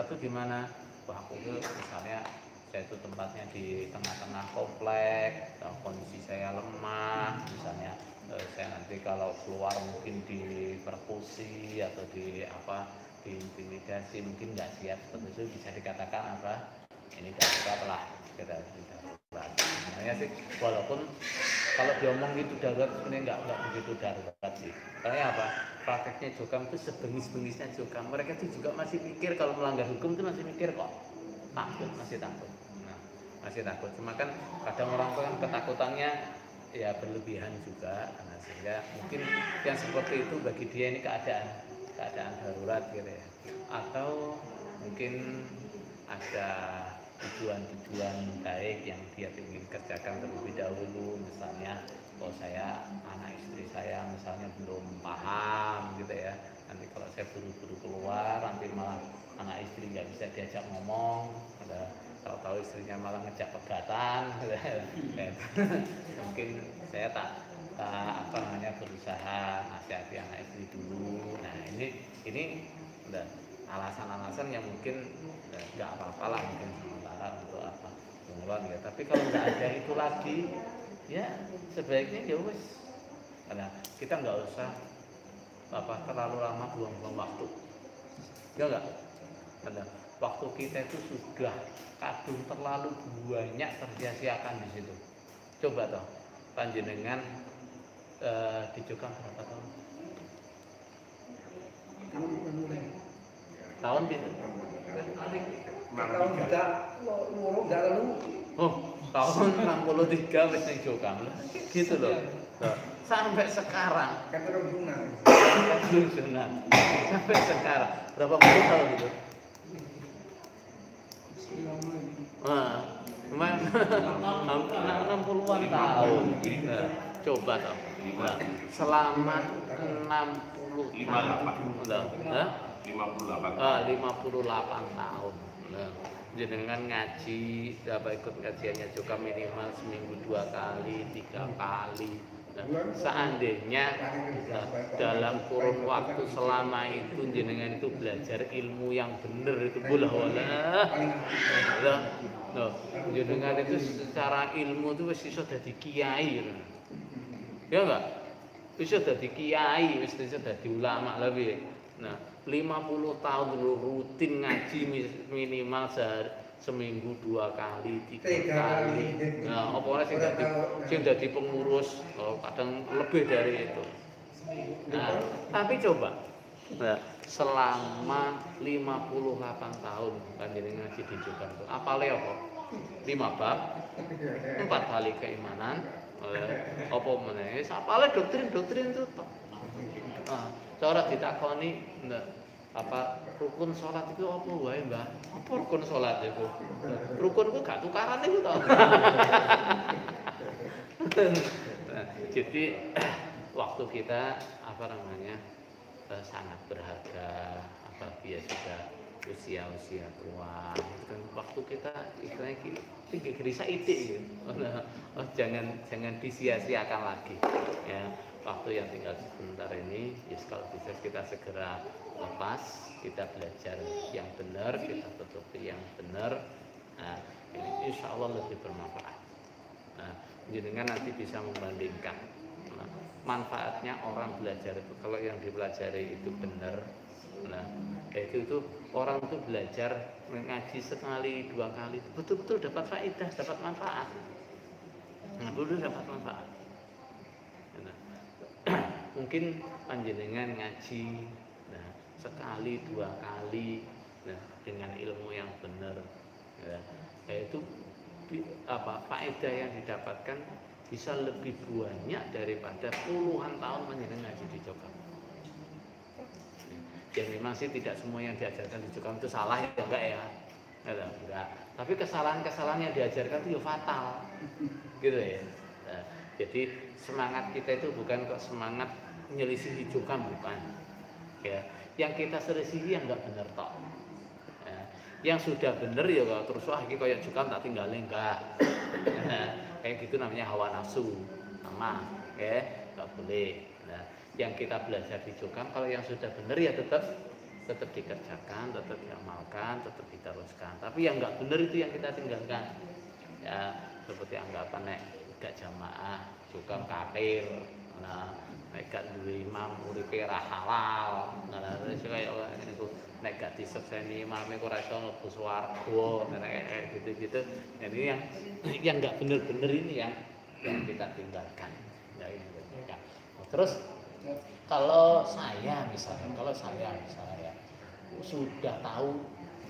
tuh gimana? Wah aku tuh misalnya saya itu tempatnya di tengah-tengah komplek, atau kondisi saya lemah, misalnya saya nanti kalau keluar mungkin diperkusi atau di apa diintimidasi, mungkin nggak siap, seperti itu bisa dikatakan apa? Ini darurat lah, kita darurat. Sebenarnya sih walaupun kalau diomong gitu darurat sebenarnya nggak begitu darurat sih. Karena apa? Prakteknya Jokam itu sebengis-bengisnya Jokam. Mereka itu juga masih mikir kalau melanggar hukum itu masih mikir kok. Takut, masih takut. Nah, masih takut. Cuma kan kadang orang tua kan ketakutannya ya berlebihan juga. Nah, sehingga mungkin yang seperti itu bagi dia ini keadaan darurat gitu ya. Atau mungkin ada tujuan-tujuan baik yang dia ingin kerjakan terlebih dahulu, misalnya saya anak istri saya misalnya belum paham gitu ya, nanti kalau saya buru-buru keluar nanti malah anak istri nggak bisa diajak ngomong, kalau tahu istrinya malah ngejak pegatan gitu ya. Mungkin saya tak apa namanya berusaha nasihati anak istri dulu. Nah ini udah alasan-alasan yang mungkin nggak apa-apa lah mungkin sementara untuk apa keluar ya. Tapi kalau nggak ada itu lagi ya sebaiknya ya wes, karena kita nggak usah apa terlalu lama buang-buang waktu ya nggak, karena waktu kita itu sudah kadung terlalu banyak tersia-siakan di situ. Coba toh panjenengan di Jokam berapa tahun? Tahun itu? Oh, tahun 63 wis ning Jokam. Gitu loh. Sampai sekarang. Sampai sekarang. Berapa puluh tahun itu? Nah, 60-an tahun. Nah, coba toh. Nah, selama 58 tahun. Nah, jenengan ngaji, dapat ikut kajiannya juga minimal seminggu 2 kali, 3 kali. Nah, seandainya dalam kurun waktu selama itu jenengan itu belajar ilmu yang benar itu bola wala. Nah, jenengan itu secara ilmu itu wis iso dadi kiai. Ya enggak? Bisa dadi kiai, wis iso dadi ulama lebih. Nah, 50 tahun rutin ngaji minimal seminggu 2 kali, 3 kali. Nah, apa sing dadi pengurus kadang lebih dari itu. Nah, tapi coba. Nah, selama 58 tahun panjenengan ngaji di Jogja itu apale apa? 5 bab, 4 kali keimanan, apa meneh? Apale doktrin-doktrin itu toh. Nah, cara ditakoni apa rukun sholat itu apa wae Mbah? Apa rukun sholat itu? Rukun ku gak tukaran itu toh. Nah, jadi waktu kita apa namanya sangat berharga, apalagi ya sudah usia tua, kan waktu kita istilahnya tinggi gerisa itik gitu. Jangan disia-siakan lagi ya. Waktu yang tinggal sebentar ini, ya kalau bisa kita segera lepas, kita belajar yang benar, kita tutupi yang benar. Nah, ini insya Allah lebih bermanfaat. Nah, jenengan nanti bisa membandingkan manfaatnya orang belajar itu. Kalau yang dipelajari itu benar, nah itu orang itu belajar mengaji sekali 2 kali, betul-betul dapat faedah, dapat manfaat. Nah, betul dapat manfaat. Mungkin panjenengan ngaji nah sekali 2 kali nah dengan ilmu yang benar ya, yaitu apa faedah yang didapatkan bisa lebih banyak daripada puluhan tahun panjenengan ngaji di Jogja. Ya memang sih tidak semua yang diajarkan di Jogja itu salah ya enggak ya? Enggak. Tapi kesalahan-kesalahan yang diajarkan itu ya fatal. Gitu ya. Nah, jadi semangat kita itu bukan kok semangat menyelisihi Jokam, bukan ya, yang kita selisihi yang enggak benar tok ya. Yang sudah benar ya kalau terus wah iki koyo Jokam tak tinggalin enggak ya. kayak gitu namanya hawa nafsu sama ya nggak boleh. Nah yang kita belajar di Jokam kalau yang sudah benar ya tetap dikerjakan, tetap diamalkan, tetap diteruskan. Tapi yang nggak benar itu yang kita tinggalkan. Ya seperti anggapan nek gak jamaah Jokam kafir. Nah nek gak duwe imam uripe ra halal. Nah terus kaya niku nek gak disekseni imame kok ora iso mlebu swarga. Nek gitu-gitu. Jadi yang nggak benar-benar ini yang kita tinggalkan. Ya, ini. Terus kalau saya misalnya sudah tahu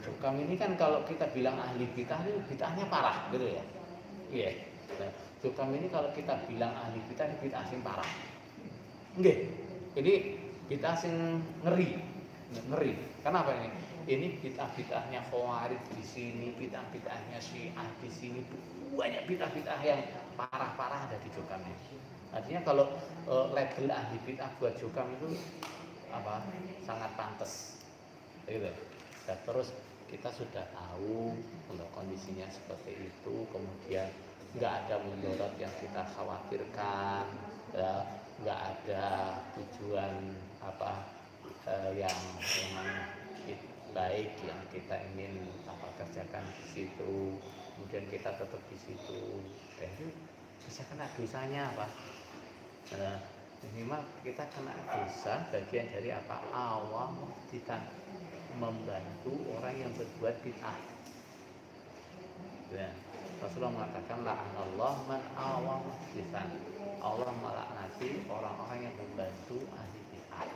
Jokam ini kan kalau kita bilang ahli bid'ah itu bid'ahnya parah gitu ya. Iya. Nah, Jokam ini kalau kita bilang ahli bid'ah ini bid'ah sing parah. Nggih. Ini bid'ah sing ngeri. Kenapa ini? Ini bid'ah-bid'ahnya Khawarij di sini, bid'ah-bid'ahnya Syiah di sini. Banyak bid'ah-bid'ah yang parah-parah ada di Jokam ini. Artinya kalau label ahli bid'ah buat Jokam itu sangat pantas. Gitu. Dan terus kita sudah tahu kalau kondisinya seperti itu, kemudian nggak ada mudarat yang kita khawatirkan, ya, nggak ada tujuan yang memang baik yang kita ingin kerjakan di situ, kemudian kita tetap di situ, dan itu bisa kena dosanya apa? Nah, minimal kita kena dosa bagian dari awal kita membantu orang yang berbuat bid'ah. Ya, Rasulullah mengatakan la'anallahu man awam muhditsan. Allah melaknati orang-orang yang membantu ahli bid'ah.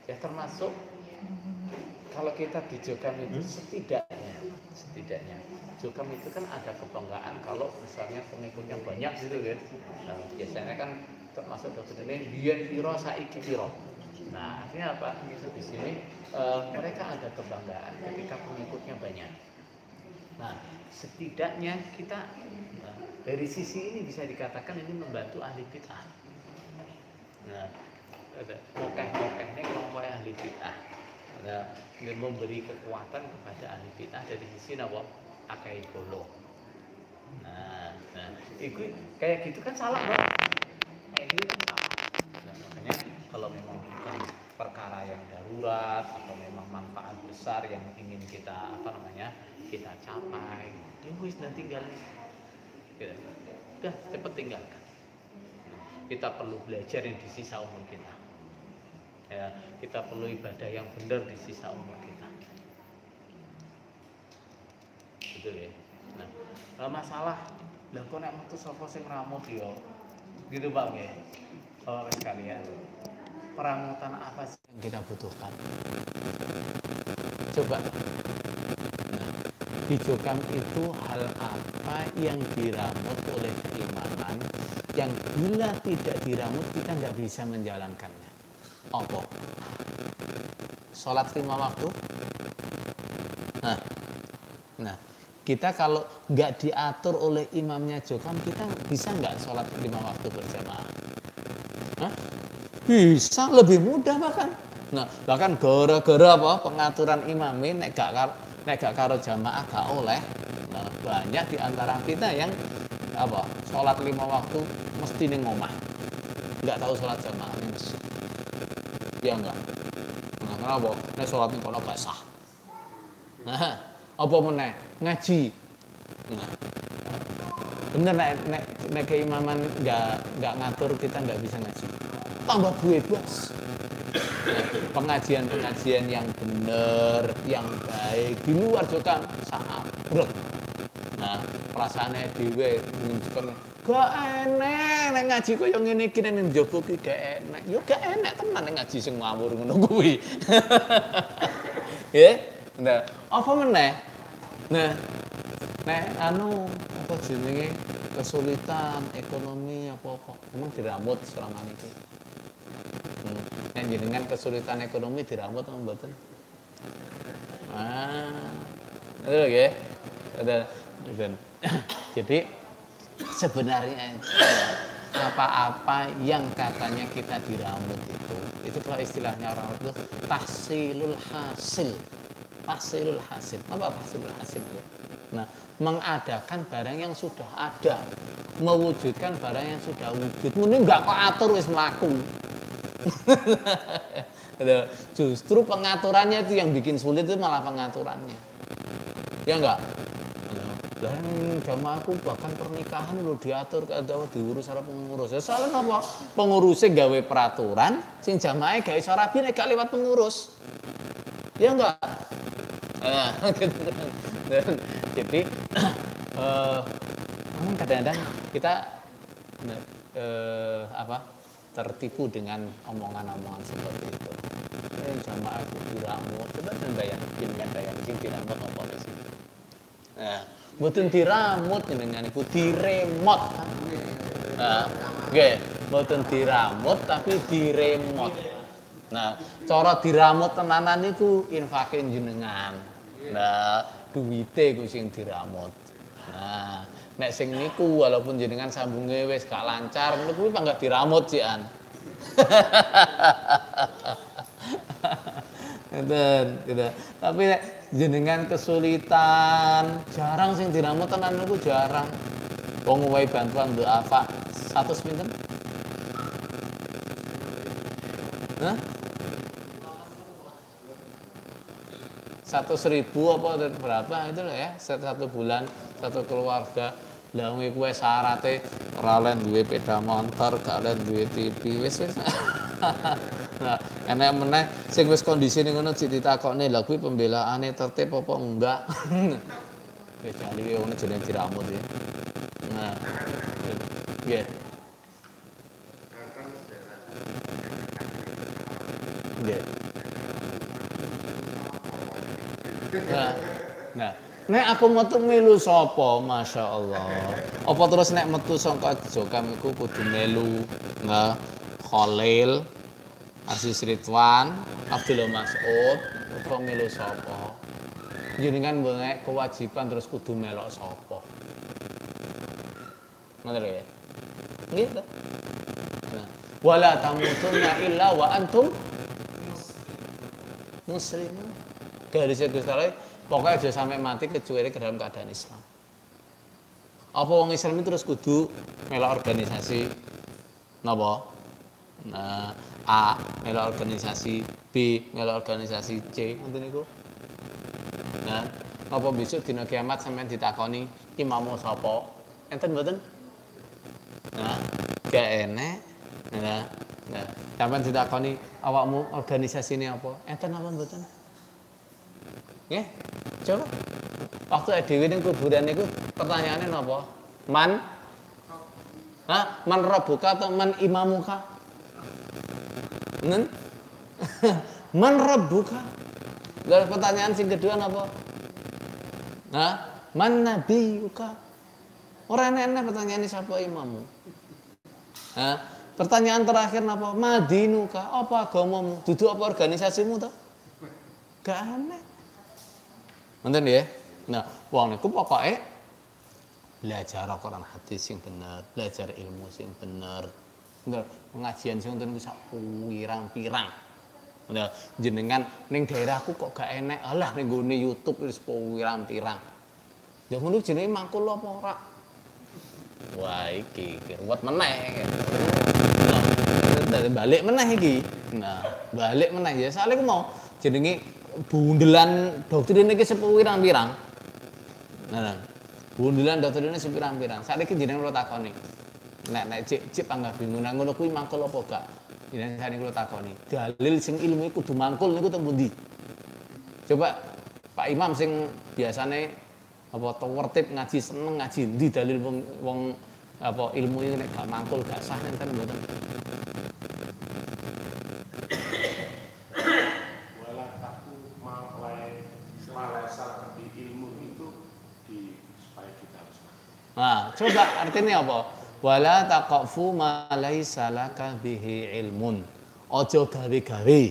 Ya termasuk kalau kita di Jokam itu setidaknya Jokam itu kan ada kebanggaan kalau misalnya pengikutnya banyak gitu kan. Nah, biasanya kan termasuk dokter ini biyen piro saiki piro. Nah, artinya apa? Di sini mereka ada kebanggaan ketika pengikutnya banyak. Nah, setidaknya kita dari sisi ini bisa dikatakan ini membantu ahli bid'ah. Nah, mokeh-mokehnya kelompok ahli bid'ah. Nah, memberi kekuatan kepada ahli bid'ah dari sisi napa? Akai bolo. Nah, itu kayak gitu kan salah, Bang. Kayak gitu kan salah. Nah, makanya kalau memang bukan perkara yang darurat atau memang manfaat besar yang ingin kita kita capai, ya wis dan tinggalin. Udah cepet tinggalkan. Kita perlu belajar yang di sisa umur kita. Ya, kita perlu ibadah yang benar di sisa umur kita. Betul ya. Nah, masalah lah kok nek metu sapa sing ramut yo. Gitu Bang ya. Bapak sekalian, perangutan apa sih yang kita butuhkan? Coba. Nah, di Jokam itu hal apa yang diramut oleh keimanan yang bila tidak diramut kita nggak bisa menjalankannya? Apa? Sholat 5 waktu? Nah, kita kalau nggak diatur oleh imamnya Jokam, kita bisa nggak sholat 5 waktu berjamaah? Bisa, lebih mudah bahkan. Nah, bahkan gara-gara pengaturan imam nek gak karo jamaah gak oleh. Nah, banyak di antara kita yang sholat 5 waktu mesti ning omah. Enggak tahu sholat jamaah ning masjid. Ya enggak. Nah, kenapa? Nek sholat ning kono gak sah. Nah, apa meneh? Ngaji. Nah, bener nek keimaman nggak ngatur kita nggak bisa ngaji. Tambah bebas. Pengajian yang benar, yang baik di luar Jokam sangat berat. Nah, perasaannya dhewe menunjukkan gak enak nek ngaji koyo ngene iki nek njaba ki gak enak. Yo gak enak tenan nek ngaji sing ngawur ngono kuwi. Ya, nah, apa meneh? Nah, nek apa jenenge kesulitan ekonomi apa-apa memang diramut selama ini. Nek jenengan kesulitan ekonomi diramut apa mboten? Itu ya. Jadi sebenarnya apa-apa yang katanya kita diramut itu kalau istilahnya orang itu tahsilul hasil. Tahsilul hasil. Apa tahsilul hasil itu? Nah, mengadakan barang yang sudah ada, mewujudkan barang yang sudah wujud. Mending nggak kok atur wis mlaku. Justru pengaturannya itu yang bikin sulit itu malah pengaturannya. Ya enggak? Dan jamaahku bahkan pernikahan lo diatur kalau diurus oleh pengurus. Ya soalnya apa? Pengurusnya gawe peraturan, sing jamaahnya gawe sarabi nek gak lewat pengurus. Ya enggak? Nah, jadi kadang-kadang kita tertipu dengan omongan-omongan seperti itu. Jamaah itu diramut, coba bayangin sing diramut apa sih? Nah, mboten diramut jenengan iku diremot. Nah, nggih, mboten diramut tapi diremot. Nah, cara diramut tenanan niku infake jenengan. Nah, duwite ku sing diramut. Nah, nek sing niku walaupun jenengan sambunge wis gak lancar, niku kuwi panggah diramut sian. Gitu. Tapi nek jenengan kesulitan, jarang sing diramut tenan niku jarang. Wong wae bantuan duafa 100 pinten? Hah? 100.000 apa berapa itu loh ya, satu bulan satu keluarga. Lah kowe syarate ora oleh duwe sepeda motor, gak oleh duwe TV, wis. Nah, enek meneh sing wis kondisine ngono ditakokne, lha kuwi pembelaane tertib apa enggak? Kecuali wong jenenge diramut ya. Nah, nggih. Nggih. Nah, nek aku metu melu sapa, Masya Allah. Apa terus nek metu saka Jokam iku kudu melu Khalil, Aziz Ridwan, Abdullah Mas'ud, apa melu sapa? Jenengan nek kewajiban terus kudu melok sapa? Ngono ya. Gitu. Nah, wala tamutunna illa wa antum muslimun. Garisnya Gusti Allah, pokoknya aja sampai mati kecuali ke dalam keadaan Islam. Apa wong Islam itu terus kudu melok organisasi napa? Nah, A melok organisasi, B melok organisasi, C ngoten niku. Nah, apa besok dina kiamat sampean ditakoni imammu sapa? Enten mboten? Nah, gak enek. Nah, sampean ditakoni awakmu organisasine apa? Enten apa mboten? Nggih, coba. Waktu dhewe ning kuburan niku pertanyaane napa? Man? Man rabbuka atau man imamuka? Man rabbuka? Lalu pertanyaan sing kedua napa? Man nabiyuka? Ora enek pertanyaan siapa imammu? Pertanyaan terakhir napa? Madinuka? Apa agamamu? Dudu apa organisasimu to? Gak aneh. Ngoten ya. Nah, wong niku pokoke belajar Al-Qur'an hadis sing bener, belajar ilmu sing bener. Bener, pengajian sing ngoten niku sak pirang-pirang. Nah, jenengan ning daerahku kok gak enek. Alah ning gone YouTube wis pirang-pirang. Ya ngono jenenge mangkul apa ora? Wah, iki ruwet meneh. Nah, balik meneh iki. Nah, balik meneh ya. Soale ku mau jenenge bundelan doktrin iki sepirang-pirang. Nah, bundelan doktrin iki sepirang-pirang. Saiki jenengan kula takoni. Nek cip panggah bingung nang ngono kuwi mangkul apa gak? Jenengan sakniki kula takoni. Dalil sing ilmu iku kudu mangkul niku teng pundi? Coba Pak Imam sing biasane apa tertib ngaji seneng ngaji ndi dalil wong apa ilmu iki nek gak mangkul gak sah enten mboten? Nah, coba artinya apa? Wala taqfu ma laisa laka bihi ilmun. Aja gawe-gawe.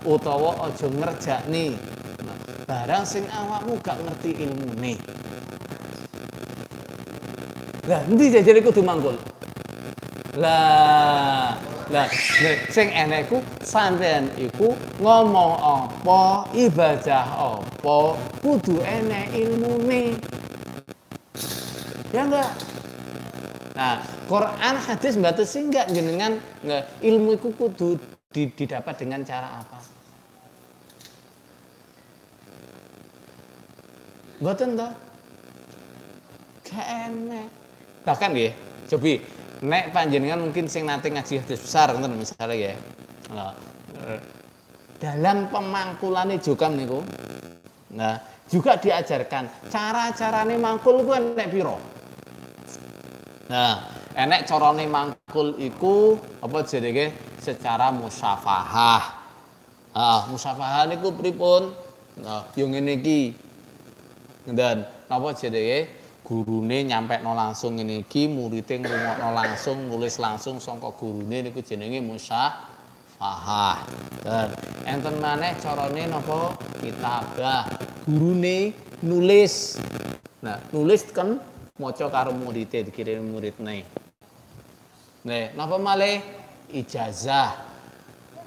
Utawa aja ngerjakni. Barang sing awakmu gak ngerti ilmune. Lah, endi jajare kudu mangkul? Lah, sing enek ku sampean iku ngomong apa, ibadah apa. apa kudu enek ilmune. Ya enggak? Nah, Quran hadis mbatesi enggak jenengan ilmu iku kudu didapat dengan cara apa? Mboten to? Gak enek. Bahkan nggih, cobi nek panjenengan mungkin sing nate ngaji hadis besar ngoten misalnya ya. Nah, dalam pemangkulane jokam niku. Nah, juga diajarkan cara-carane mangkul ku enek pira. Nah, enek carane mangkul iku apa jenenge secara musyafahah. Musyafahah niku pripun? Nah, yo ngene iki. Ngeten, napa jenenge? Gurune nyampekno langsung ngene iki, muridé ngrungokno langsung, nulis langsung saka gurune niku jenenge musyafahah. Dan enten maneh carane napa? Kitabah. Gurune nulis. Nah, nulis kan maca karo muridé dikirim muridne. Nah, napa malih ijazah.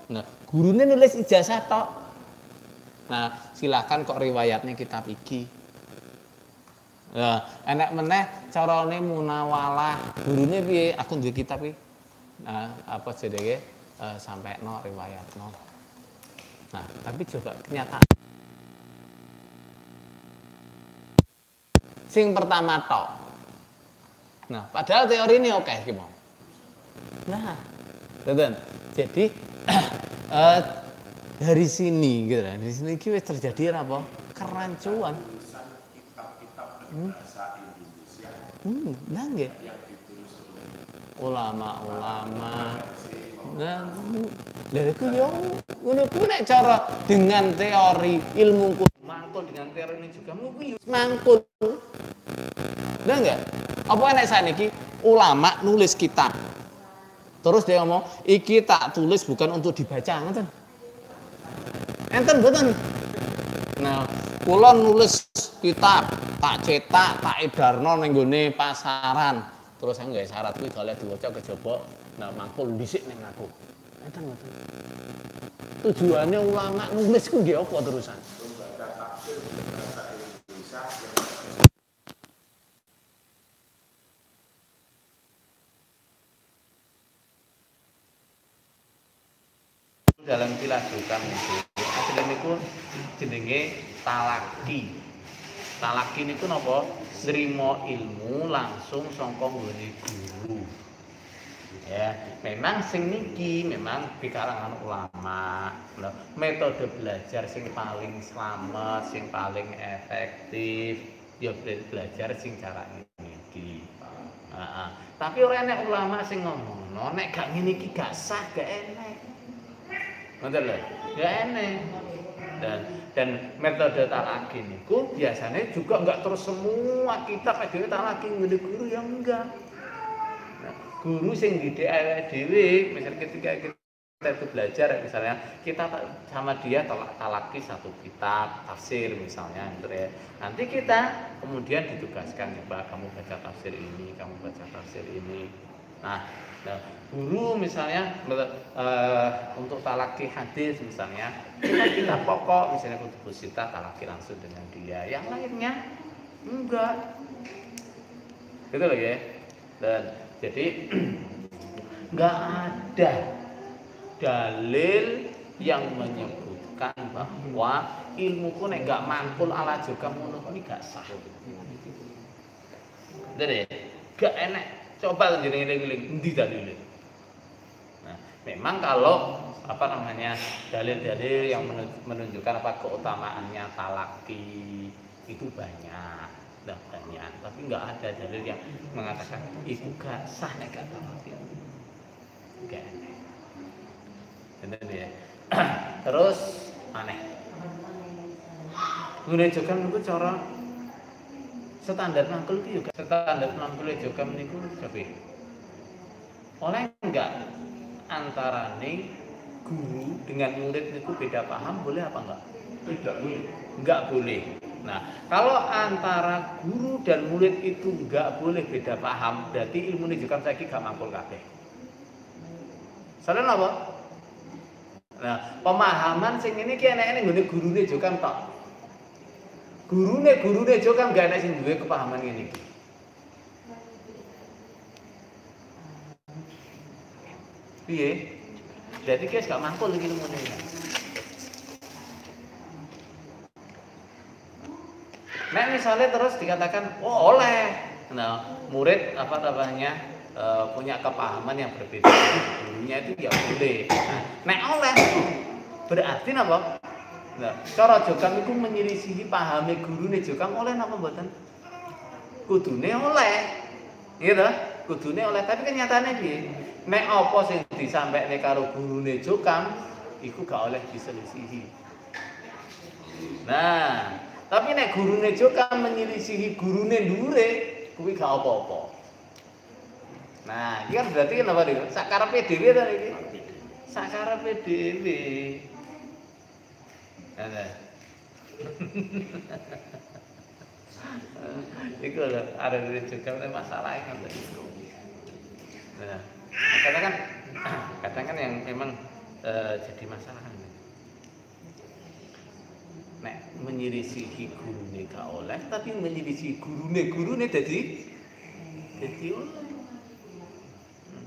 Nah, gurune nulis ijazah tok. Nah, silakan kok riwayatnya kitab iki. Nah, enek meneh carane munawalah. Gurune piye? Aku duwe kitab iki. Nah, apa jenenge? Sampekno riwayatno. Nah, tapi coba kenyataan. Sing pertama tok. Nah, padahal teori ini oke iki mau. Nah, betul. Jadi dari sini gitu kan. Di sini wis terjadi apa? Kerancuan. Nah nggih. Ulama-ulama. Nah, lha iku yo ngono ku nek cara dengan teori ilmu mangkul dengan teori ini juga mungkin mangkul. Nah enggak? Apa enek saniki ulama nulis kitab. Terus dia ngomong, iki tak tulis bukan untuk dibaca, ngoten. Enten mboten? Nah, kula nulis kitab, tak cetak, tak edarno ning gone pasaran. Terus saya nggawe syarat kuwi golek diwaca kejaba, nah mangkul dhisik ning aku. Enten mboten? Tujuannya ulama nulis ku nggih apa terusan? Dalam kilah jokam itu asline niku jenenge talaki. Talaki niku napa? Nrimo ilmu langsung saka nggone guru. Ya, memang sing niki memang di kalangan ulama. Nah, metode belajar sing paling slamet, sing paling efektif ya belajar sing cara niki. Tapi ora enek ulama sing ngomongno nek gak ngene iki gak sah, gak enek. Ngoten lho, ya enek. Dan metode talaki niku biasanya juga enggak terus semua kitab dhewe talaki ngene guru yang enggak. Nah, guru sing didik awake dhewe, misal ketika kita itu belajar misalnya kita sama dia talaki satu kitab tafsir misalnya gitu ya. Nanti kita kemudian ditugaskan coba kamu baca tafsir ini, kamu baca tafsir ini. Nah, guru misalnya untuk talaki hadis misalnya kita pokok misalnya kutub sita talaki langsung dengan dia, yang lainnya enggak gitu loh ya. Dan jadi enggak ada dalil yang menyebutkan bahwa ilmuku nek enggak mangkul ala jokam ngono iki gak sah. Jadi gak enak. Coba ngiling-ngiling endi dalile. Nah, memang kalau apa namanya dalil-dalil yang menunjukkan apa keutamaannya talaki itu banyak, banyak. Tapi nggak ada dalil yang mengatakan itu gak sah nek gak talaki. Gak aneh. Bener ya. Terus aneh. Ngene juga niku cara standar mangkul itu juga standar mangkul jokam niku tapi oleh enggak antarane guru dengan murid niku beda paham boleh apa enggak? Tidak boleh. Enggak boleh. Nah, kalau antara guru dan murid itu enggak boleh beda paham, berarti ilmu jokam saiki gak mangkul kabeh. Soalnya apa? Nah, pemahaman sing ini ki enek-enek nggone gurune jokam tok. Gurune jo kan gak enak sing duwe kepahaman ngene iki. Piye? Jadi guys gak mangkul iki ilmune. Nek misalnya terus dikatakan, oh oleh, nah murid apa namanya punya kepahaman yang berbeda gurunya itu ya boleh. Nah, nek oleh berarti apa? Nah, cara Jokang itu menyelisihi pahami gurune Jokang oleh napa mboten? Kudune oleh, gitu? Kudune oleh. Tapi kenyataannya piye? Nek apa sing disampaikne karo gurune Jokang, iku gak oleh diselisihi. Nah, tapi nek gurune Jokang menyelisihi gurune ndure, kuwi gak apa-apa. Nah, iki kan berarti kan apa iki? Sakarepe dhewe ta iki? Sakarepe dhewe. Ada. Iku lho, ada Jokang masalah kan. Nah, kadang kan yang memang jadi masalah kan. Nek menyelisihi gurune gak oleh, tapi menyelisihi gurune dadi oleh.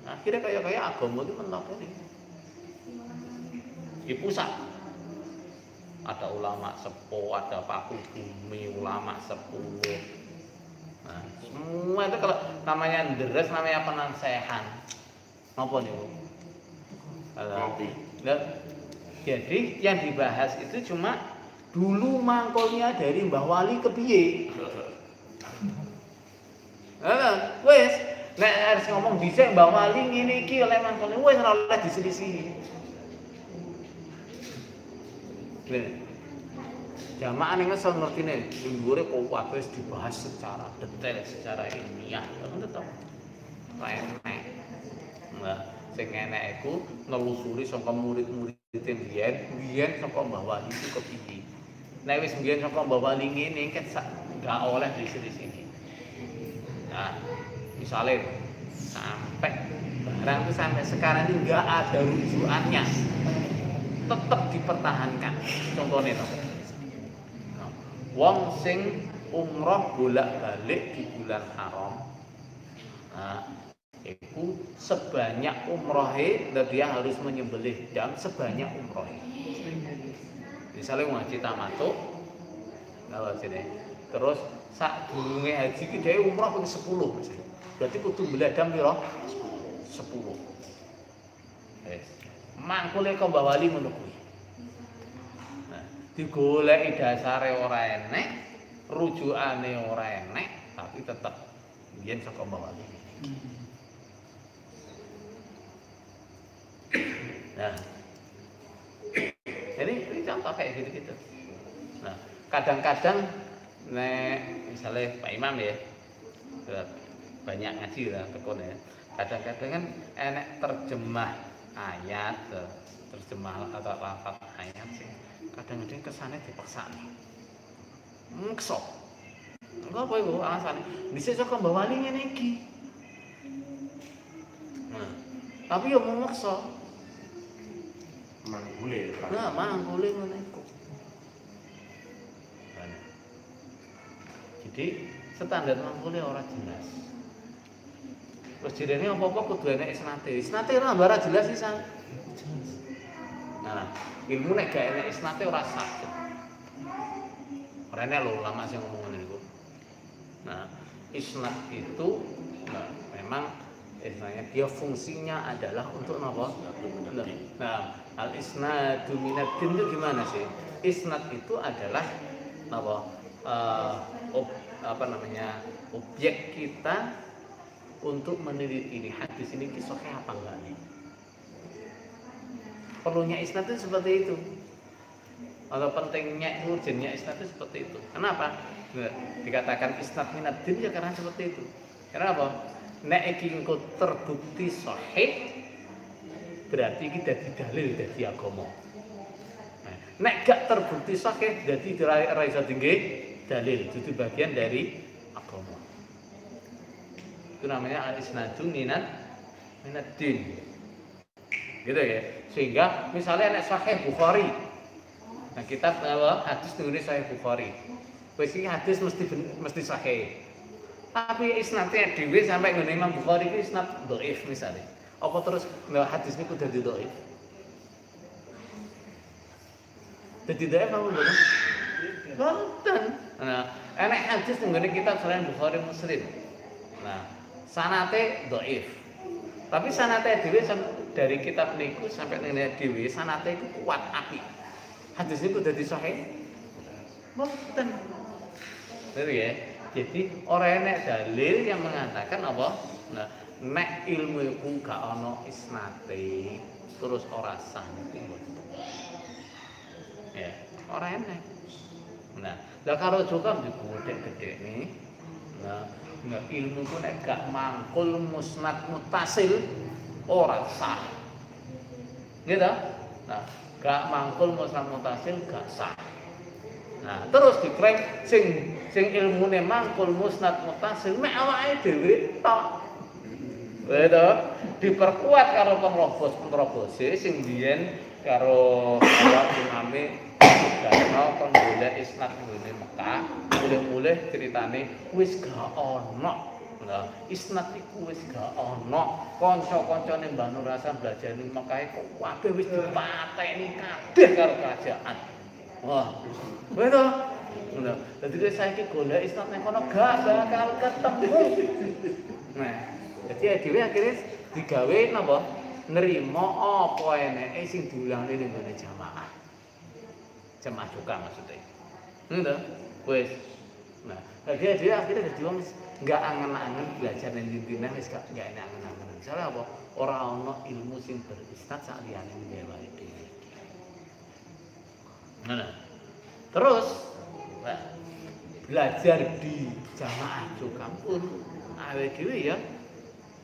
Akhirnya kayak agama itu mentok ini. Di pusat ada ulama sepuh, ada paku bumi, ulama sepuluh. Nah, semua itu kalau namanya deres, namanya penansehan. Apa nih Bu? Jadi yang dibahas itu cuma dulu mangkolnya dari Mbah Wali ke piye. Wes, nek harus ngomong dhisik Mbah Wali ngene iki oleh mangkole wis ora oleh diselisihi. Jamaah ning ngesel ngertine, dhuwure kok wis dibahas secara detail, secara ilmiah, ngono to. Enek. Nah, sing enek iku nelusuri saka murid-murid biyen saka Mbah Wali itu kepiye. Nek wis biyen saka Mbah Wali ngene kan gak oleh diselisihi. Nah, misalnya sampai barang itu sampai sekarang ini nggak ada rujukannya, tetap dipertahankan. Contohnya wong sing umroh bolak-balik di bulan haram, nah, itu sebanyak umrohe dia harus menyembelih dam sebanyak umrohe. Misalnya ngaji tamattu, kalau sini terus sak durunge haji ki dhewe umroh ping 10 misalnya. Berarti kudu mbledam pira? 10. Wis. Mangkule kok Mbah Wali ngono kuwi. Nah, digoleki dasare ora enek, rujukane ora enek, tapi tetep biyen saka Mbah Wali. Nah. Jadi ini contoh kayak gitu-gitu. Nah, kadang-kadang nek misalnya Pak Imam ya banyak ngaji lah tekon ya. Kadang-kadang kan enek terjemah ayat, terjemah atau lafaz ayat sih. Kadang-kadang kesane dipaksa nih. Mekso. Enggak apa iku alasane. Dhisik saka Mbah Wali ngene iki. Nah, tapi yo mau meksa. Manggule. Nah, manggule ngene iku. Jadi standar manggule ora jelas. Terus jirene apa-apa kudu enek isnate. Isnate ora ora jelas pisan. Nah, ilmu nek gak enek isnate ora sah. Ora enek lho ulama sing ngomong ngene niku. Nah, isnad itu memang istilahnya dia fungsinya adalah untuk apa? Nah, al isnadu minad din itu gimana sih? Isnad itu adalah apa? Objek kita untuk meneliti ini hadis ini kisahnya apa enggak nih? Perlunya isnad itu seperti itu. Atau pentingnya urgennya isnad itu seperti itu. Kenapa? Dikatakan isnad minad din ya karena seperti itu. Kenapa? Nek iki engko terbukti sahih berarti iki dadi dalil dadi agama. Nek gak terbukti sahih dadi ora iso dingge dalil, itu bagian dari agama. Itu namanya al-isnadu minad din. Gitu ya. Sehingga misalnya nek sahih Bukhari. Nah, kitab hadis nulis sahih Bukhari. Wis iki hadis mesti sahih. Tapi isnadnya dhewe sampai ngene Imam Bukhari iki isnad dhaif misale. Apa terus hadis niku dadi dhaif? Dadi dhaif apa mboten? Mboten. Nah, enek hadis nggone kitab selain Bukhari Muslim. Nah, sanate dhaif. Tapi sanate dhewe dari kitab niku sampai ngene dhewe sanate iku kuat apik. Hadis niku dadi sahih? Mboten. Betul ya? Jadi orang enek dalil yang mengatakan apa? Nah, nek ilmu iku gak ana isnate terus ora sah niku. Ya, ora enek. Nah, lah karo juga digedhe nih. Nah, ilmu ku nek gak mangkul musnad muttasil ora sah. Gitu? Nah, gak mangkul musnad muttasil gak sah. Nah, terus diklaim sing ilmune mangkul musnad muttasil mek awake dhewe tok. Gitu. Diperkuat karo pengrobose sing biyen karo imame karena kon golek isnad ngene Mekah, mulih-mulih ceritane wis gak ono. Nah, isnad iku wis gak ono. Kanca-kancane Mbah Nur Hasan belajar ning Mekah kok kabeh wis dipateni kabeh karo kerajaan. Wah, betul. Nah, jadi saiki golek isnad nang kono gak bakal ketemu. Nah, jadi dhewe akhirnya digawe napa? Nerima apa eneke sing diulangne ning gone jamaah. Jamaah juga maksudnya. Ngono. Wis. Nah, jadi dia akhirnya dadi wong enggak angen-angen belajar ning dinten wis gak enak angen-angen. Soale apa? Ora ana ilmu sing berisnad sak liyane dhewe dhewe. Nah, terus belajar di jamaah juga pun awake dhewe ya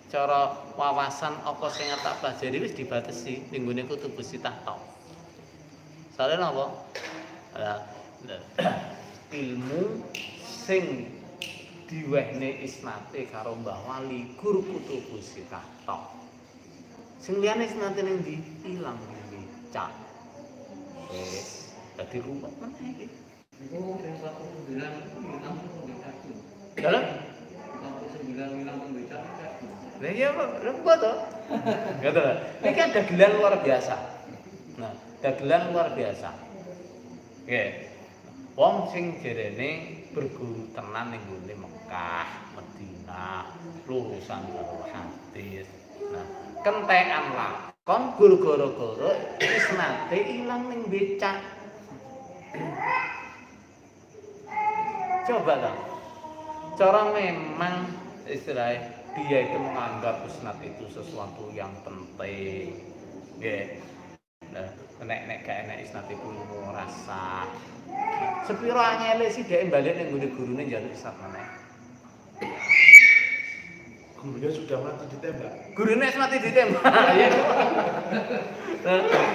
cara wawasan apa sing tak pelajari wis dibatasi ning gone kutubus sitah tok. Soale napa? Ilmu sing diwehne isnate karo Mbah Wali guru kutubus sitah tok. Sing liyane isnate ning ndi ilang dicak. Wis dadi ruwet meneh iki. Iku yang 49 hilang pembicaraan. Dalam 49 hilang pembicaraan. Lah iya apa to? Gitu. Ini kan dagelan luar biasa. Nah, dagelan luar biasa. Oke. Wong sing jerene berguru tenan ning gone Mekah, Madinah, lulusan karo hadis. Nah, kentekan lakon gara-gara isnate ilang ning becak. Coba dong. Cara memang istilahnya dia itu menganggap isnad itu sesuatu yang penting. Nggih. Nah, nek gak enak isnad iku ora sah. Sepiro angele sih dhek balik ning gone gurune njaluk isnad meneh. Gurunya sudah mati ditembak. Gurune wis mati ditembak. Ya.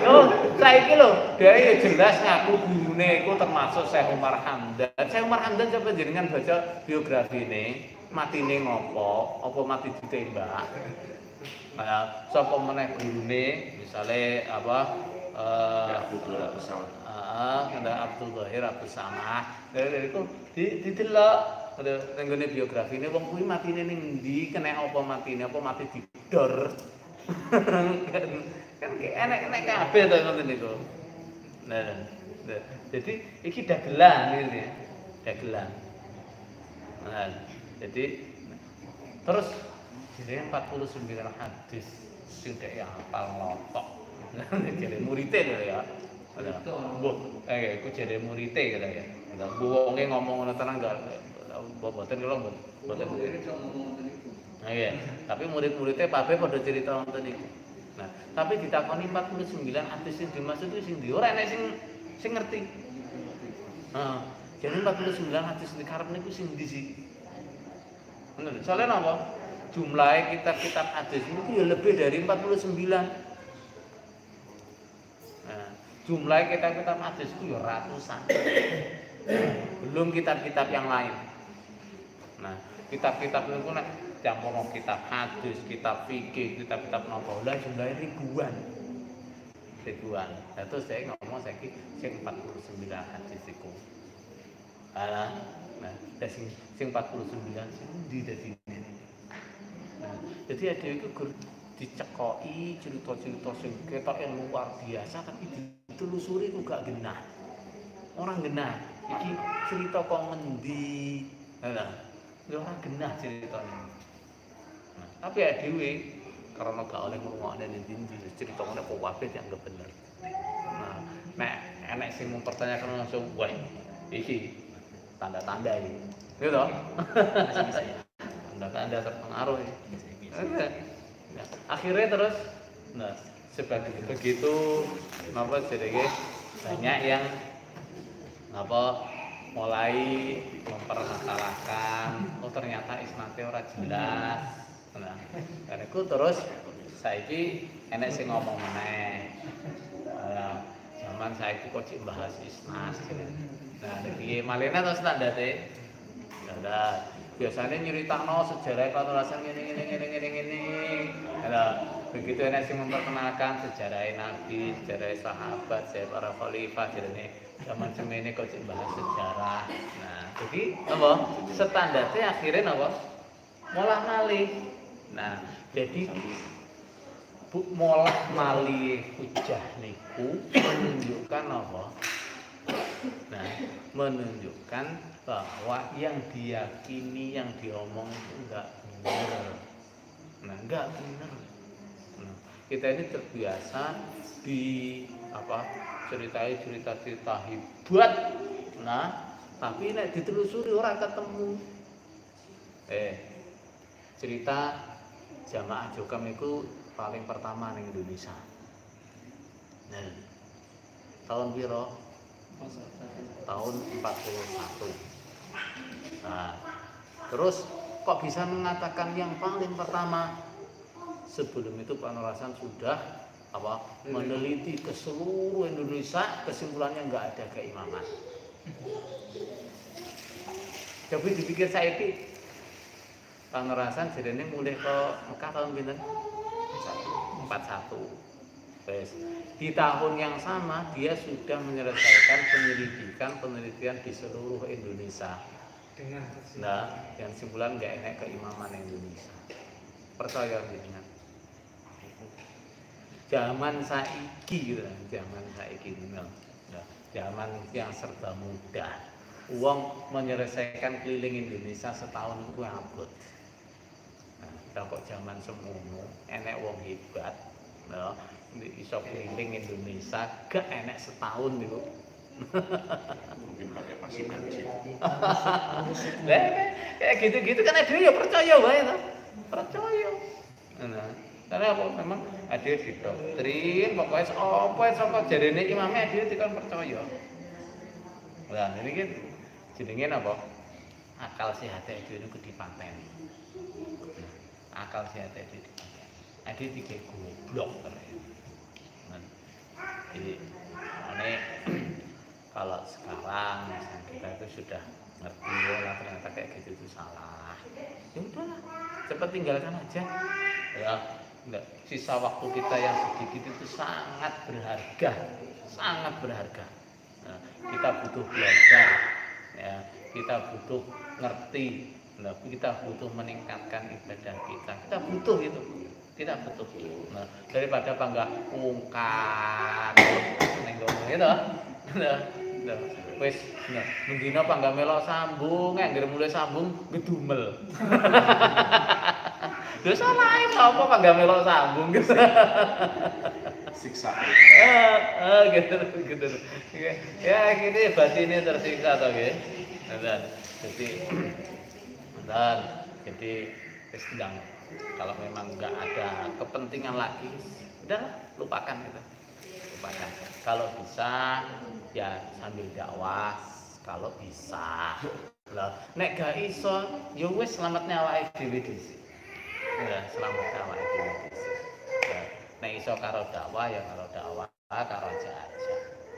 Oh, saiki lho, dhek ya jelas ngaku gurune iku termasuk Syekh Umar Hamdan. Syekh Umar Hamdan coba jenengan baca biografine. Matine ngopo? Apa mati ditembak? Nah, sapa meneh gurune, misale apa Abdul Samad. Abdul Zahir Abdul Samad. Dari iku didelok ning gone biografine wong kuwi matine ning ndi, kena apa matine, apa mati didor. Kan enek kabeh to ngoten niku. Nah, jadi iki dagelan iki. Dagelan. Nah, jadi terus jadi 49 hadis sing dhek hafal ngotok. Jadi muridé lho ya. Mbok iku jare muridé kira ya. Lah wonge ngomong ngono tenan enggak boten kula mboten. Nah iya, tapi murid-muridé kabeh padha cerita wonten niku. Nah, tapi ditakoni 49 hadis sing dimaksud itu sing ndi? Ora enek sing ngerti. Heeh. Jadi 49 hadis sing karep niku sing ndi sih? Bener. Soalnya apa? Jumlah kitab-kitab hadis itu ya lebih dari 49. Nah, jumlah kitab-kitab hadis itu ya ratusan. Belum kitab-kitab yang lain. Nah, kitab-kitab itu nek campuran kitab hadis, kitab fikih, kitab-kitab nopo lah jumlahnya ribuan. Nah, terus saya ngomong saiki sing 49 hadis iku. Nah, sing 49 sing ndi dadi ngene. Jadi ada itu dicekoki cerita-cerita sing ketok yang luar biasa tapi ditelusuri itu gak genah. Orang genah. Iki cerita kok ngendi. Nah, orang genah ceritanya. Nah, tapi ya dhewe karena gak oleh ngrungokne ndi cerita ngene kok kabeh dianggap bener. Nah, nek enek sing mempertanyakan langsung, wah, iki tanda-tanda ini. Gitu toh? Tanda-tanda terpengaruh ya. Nah, akhirnya terus sebagai begitu napa jenenge banyak yang mulai mempermasalahkan ternyata isnate ora jelas. Nah, karena itu terus saiki enek sing ngomong meneh. Zaman saiki kok cik bahas isnas. Nah, piye malene to standarte? Standar. Biasanya nyeritakno sejarah Panurasan ngene. Nah, begitu enak sing memperkenalkan sejarah Nabi, sejarah sahabat, sejarah para khalifah, jadi zaman semene kok cek bahas sejarah. Nah, jadi apa? Standarnya akhirnya apa? Molah malih. Nah, jadi molah malih hujah niku menunjukkan apa? Nah, menunjukkan bahwa yang diyakini, yang diomong itu enggak benar. Nah, enggak benar. Nah, kita ini terbiasa di cerita hebat. Nah, tapi nek ditelusuri orang ketemu. Cerita jamaah Jokam itu paling pertama di Indonesia. Nah, tahun piro? Tahun 41. Nah, terus kok bisa mengatakan yang paling pertama? Sebelum itu Panurasan sudah meneliti ke seluruh Indonesia, kesimpulannya nggak ada keimaman. Coba dipikir saiki Panurasan jadinya mulai ke Mekah tahun pinten? 41. Terus di tahun yang sama dia sudah menyelesaikan penelitian di seluruh Indonesia. Nah, yang simpulan nggak enak keimaman Indonesia. Percaya dengan zaman saiki gitu, zaman yang serba mudah. Uang menyelesaikan keliling Indonesia setahun itu abot. Nah, kok zaman semono enek wong hebat, nah, iso keliling Indonesia gak enek setahun niku. Mungkin pakai pasukan sih. Kayak gitu-gitu kan ada ya percaya wae to. Percaya. Nah, karena apa memang ada di doktrin pokoknya apa saka jarene imame ada dikon percaya. Lah ini kan jenenge apa? Akal sehat itu niku dipateni. Akal sehat itu dipateni. Ada tiga goblok terus. Jadi ini kalau sekarang kita itu sudah ngerti lah ternyata kayak gitu itu salah. Ya udahlah, cepat tinggalkan aja. Ya, enggak. Sisa waktu kita yang sedikit itu sangat berharga, sangat berharga. Nah, kita butuh belajar, ya, kita butuh ngerti, nah, kita butuh meningkatkan ibadah kita. Kita butuh itu. Kita butuh. Nah, daripada bangga ungkap nenggono itu. Nah, wis mendina bangga melok sambung, anggere mulai sambung gedumel. Lha salah apa bangga melok sambung gitu. Siksa. Gitu. Ya gini batinnya tersiksa toh nggih. Jadi sedang kalau memang nggak ada kepentingan lagi, udah lupakan gitu. Lupakan. Kalau bisa ya sambil dakwah, kalau bisa. Lah nek gak iso, ya wis slametne awake dhewe dhisik. Ya, slametne awake dhewe dhisik. Nek iso karo dakwah ya karo dakwah, karo aja.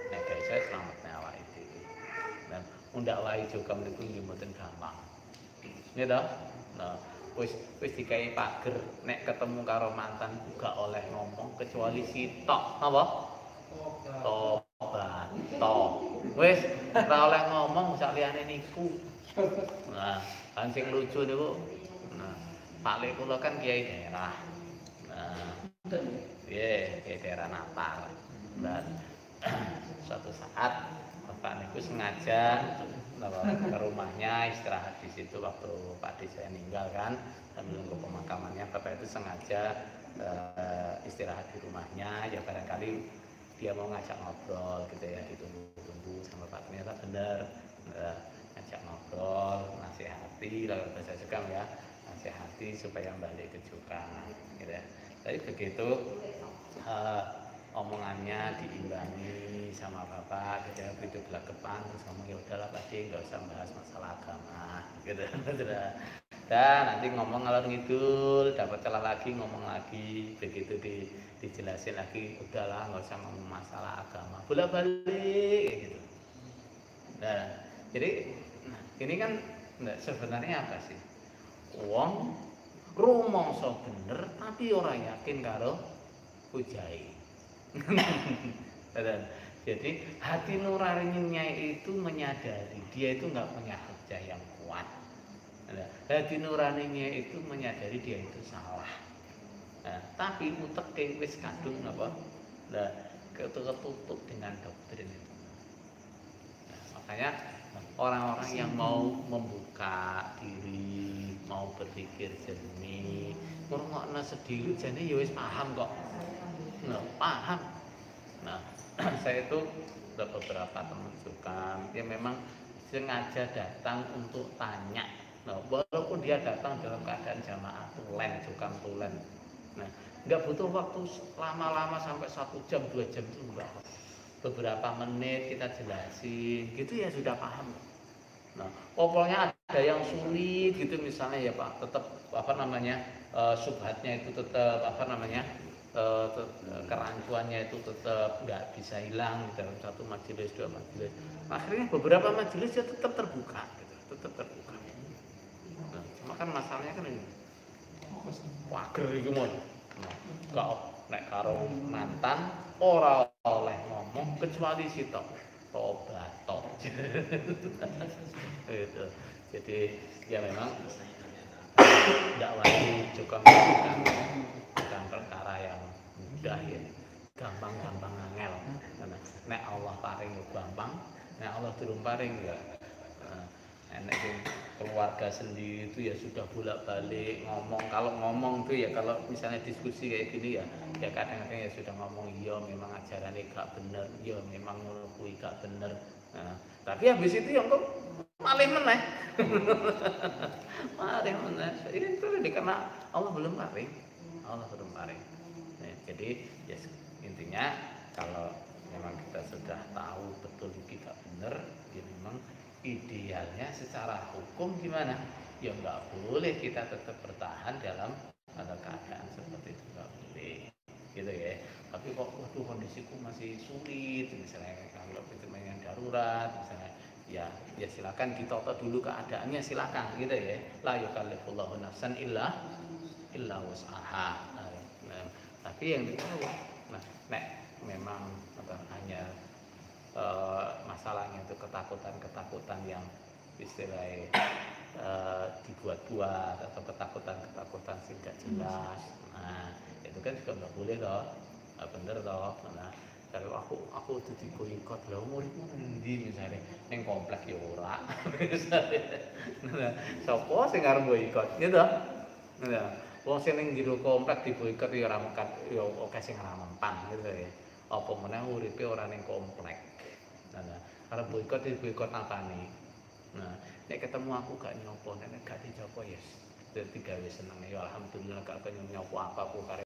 Nek gak iso slametne awake dhewe. Dan ndakwahi juga mriku nggih mboten gampang. Nggih to? Nah, wis dikai pager nek ketemu karo mantan gak oleh ngomong kecuali sitok apa? Tobat. Wis ora oleh ngomong sak liyane niku. Nah, kan sing lucu niku. Nah, Pak Lek kula kan kiai daerah. Nah, kiai daerah Natal. Dan suatu saat Bapak niku sengaja ke rumahnya istirahat di situ waktu Pak D saya meninggal kan, sambil nunggu pemakamannya. Bapak itu sengaja istirahat di rumahnya, ya barangkali dia mau ngajak ngobrol gitu ya, ditunggu-tunggu sama Pak, ternyata benar ngajak ngobrol, nasihati, lalu bahasa Jukam ya, nasihati supaya balik ke Jukam gitu ya. Tapi begitu omongannya diimbangi sama Bapak gitu ya, begitu belak-kepan terus ngomong ya udahlah Pak D, nggak usah bahas masalah agama gitu. Dan nanti ngomong ngalor ngidul, dapat celah lagi ngomong lagi, begitu dijelasin lagi, udahlah nggak usah ngomong masalah agama, bolak-balik gitu. Nah, jadi ini kan sebenarnya apa sih? Wong rumangsa bener tapi orang yakin karo pujai. Jadi hati nuraninya itu menyadari dia itu nggak punya hujah yang kuat. Hati nuraninya itu menyadari dia itu salah. Nah, tapi utek wis kadung apa? Nah, ketutup dengan doktrin itu. Nah, makanya orang-orang yang mau membuka diri, mau berpikir jernih, ngrungokno sedih jane ya wis paham kok. Nah, paham. Nah, saya itu ada beberapa teman suka, dia memang sengaja datang untuk tanya. Nah, walaupun dia datang dalam keadaan jamaah tulen, jukam tulen. Nah, nggak butuh waktu lama-lama sampai 1 jam, 2 jam itu enggak. Beberapa menit kita jelasin, gitu ya sudah paham. Nah, pokoknya ada yang sulit gitu misalnya ya Pak, tetap apa namanya subhatnya itu tetap apa namanya kerancuannya itu tetap nggak bisa hilang dalam satu majelis, 2 majelis. Akhirnya beberapa majelis ya tetap terbuka, gitu, tetap terbuka. Nah, cuma kan masalahnya kan ini, wager itu mau, nggak nek karo mantan ora oleh ngomong kecuali sitok tobat tok. Gitu. Jadi ya memang dakwah juga bukan perkara yang mudah ya, gampang-gampang angel. Nek Allah paring yo gampang, nek Allah durung paring ya enek keluarga sendiri itu ya sudah bolak-balik ngomong. Kalau ngomong tuh ya, kalau misalnya diskusi kayak gini ya kadang-kadang ya sudah ngomong iya memang ajarannya gak bener, iya memang ngono kuwi gak bener. Nah, tapi habis itu yang kok malih meneh. Malih meneh. Itu karena Allah belum paring. Allah belum paring. Nah, jadi ya intinya kalau memang kita sudah tahu betul kita benar, ya memang idealnya secara hukum gimana? Ya nggak boleh kita tetap bertahan dalam keadaan seperti itu, nggak boleh, gitu ya. Tapi kok waduh kondisiku masih sulit, misalnya kalau pertemuan darurat, misalnya ya silakan ditata dulu keadaannya, silakan, gitu ya. La yukallifullahu nafsan illa wus'aha. Nah, tapi yang ditahu, nah, nek memang hanya masalahnya itu ketakutan yang istilahnya dibuat-buat atau ketakutan tidak jelas. Nah, itu kan juga nggak boleh toh, nggak bener toh. Nah, kalau aku udah diboikot lah, umurku nanti misalnya neng komplek ya ora. Nah, sopo sing arep boikot, gitu. Nah, wong sing ning jero komplek diboikot ya ora mekat, ya akeh sing ora mempan gitu ya. Apa meneh uripe ora ning komplek. Nah, arep boikot diboikot apane? Nah, nek ketemu aku gak nyopo, nek gak dicopo ya dadi gawe seneng ya alhamdulillah gak pengen nyopo apa aku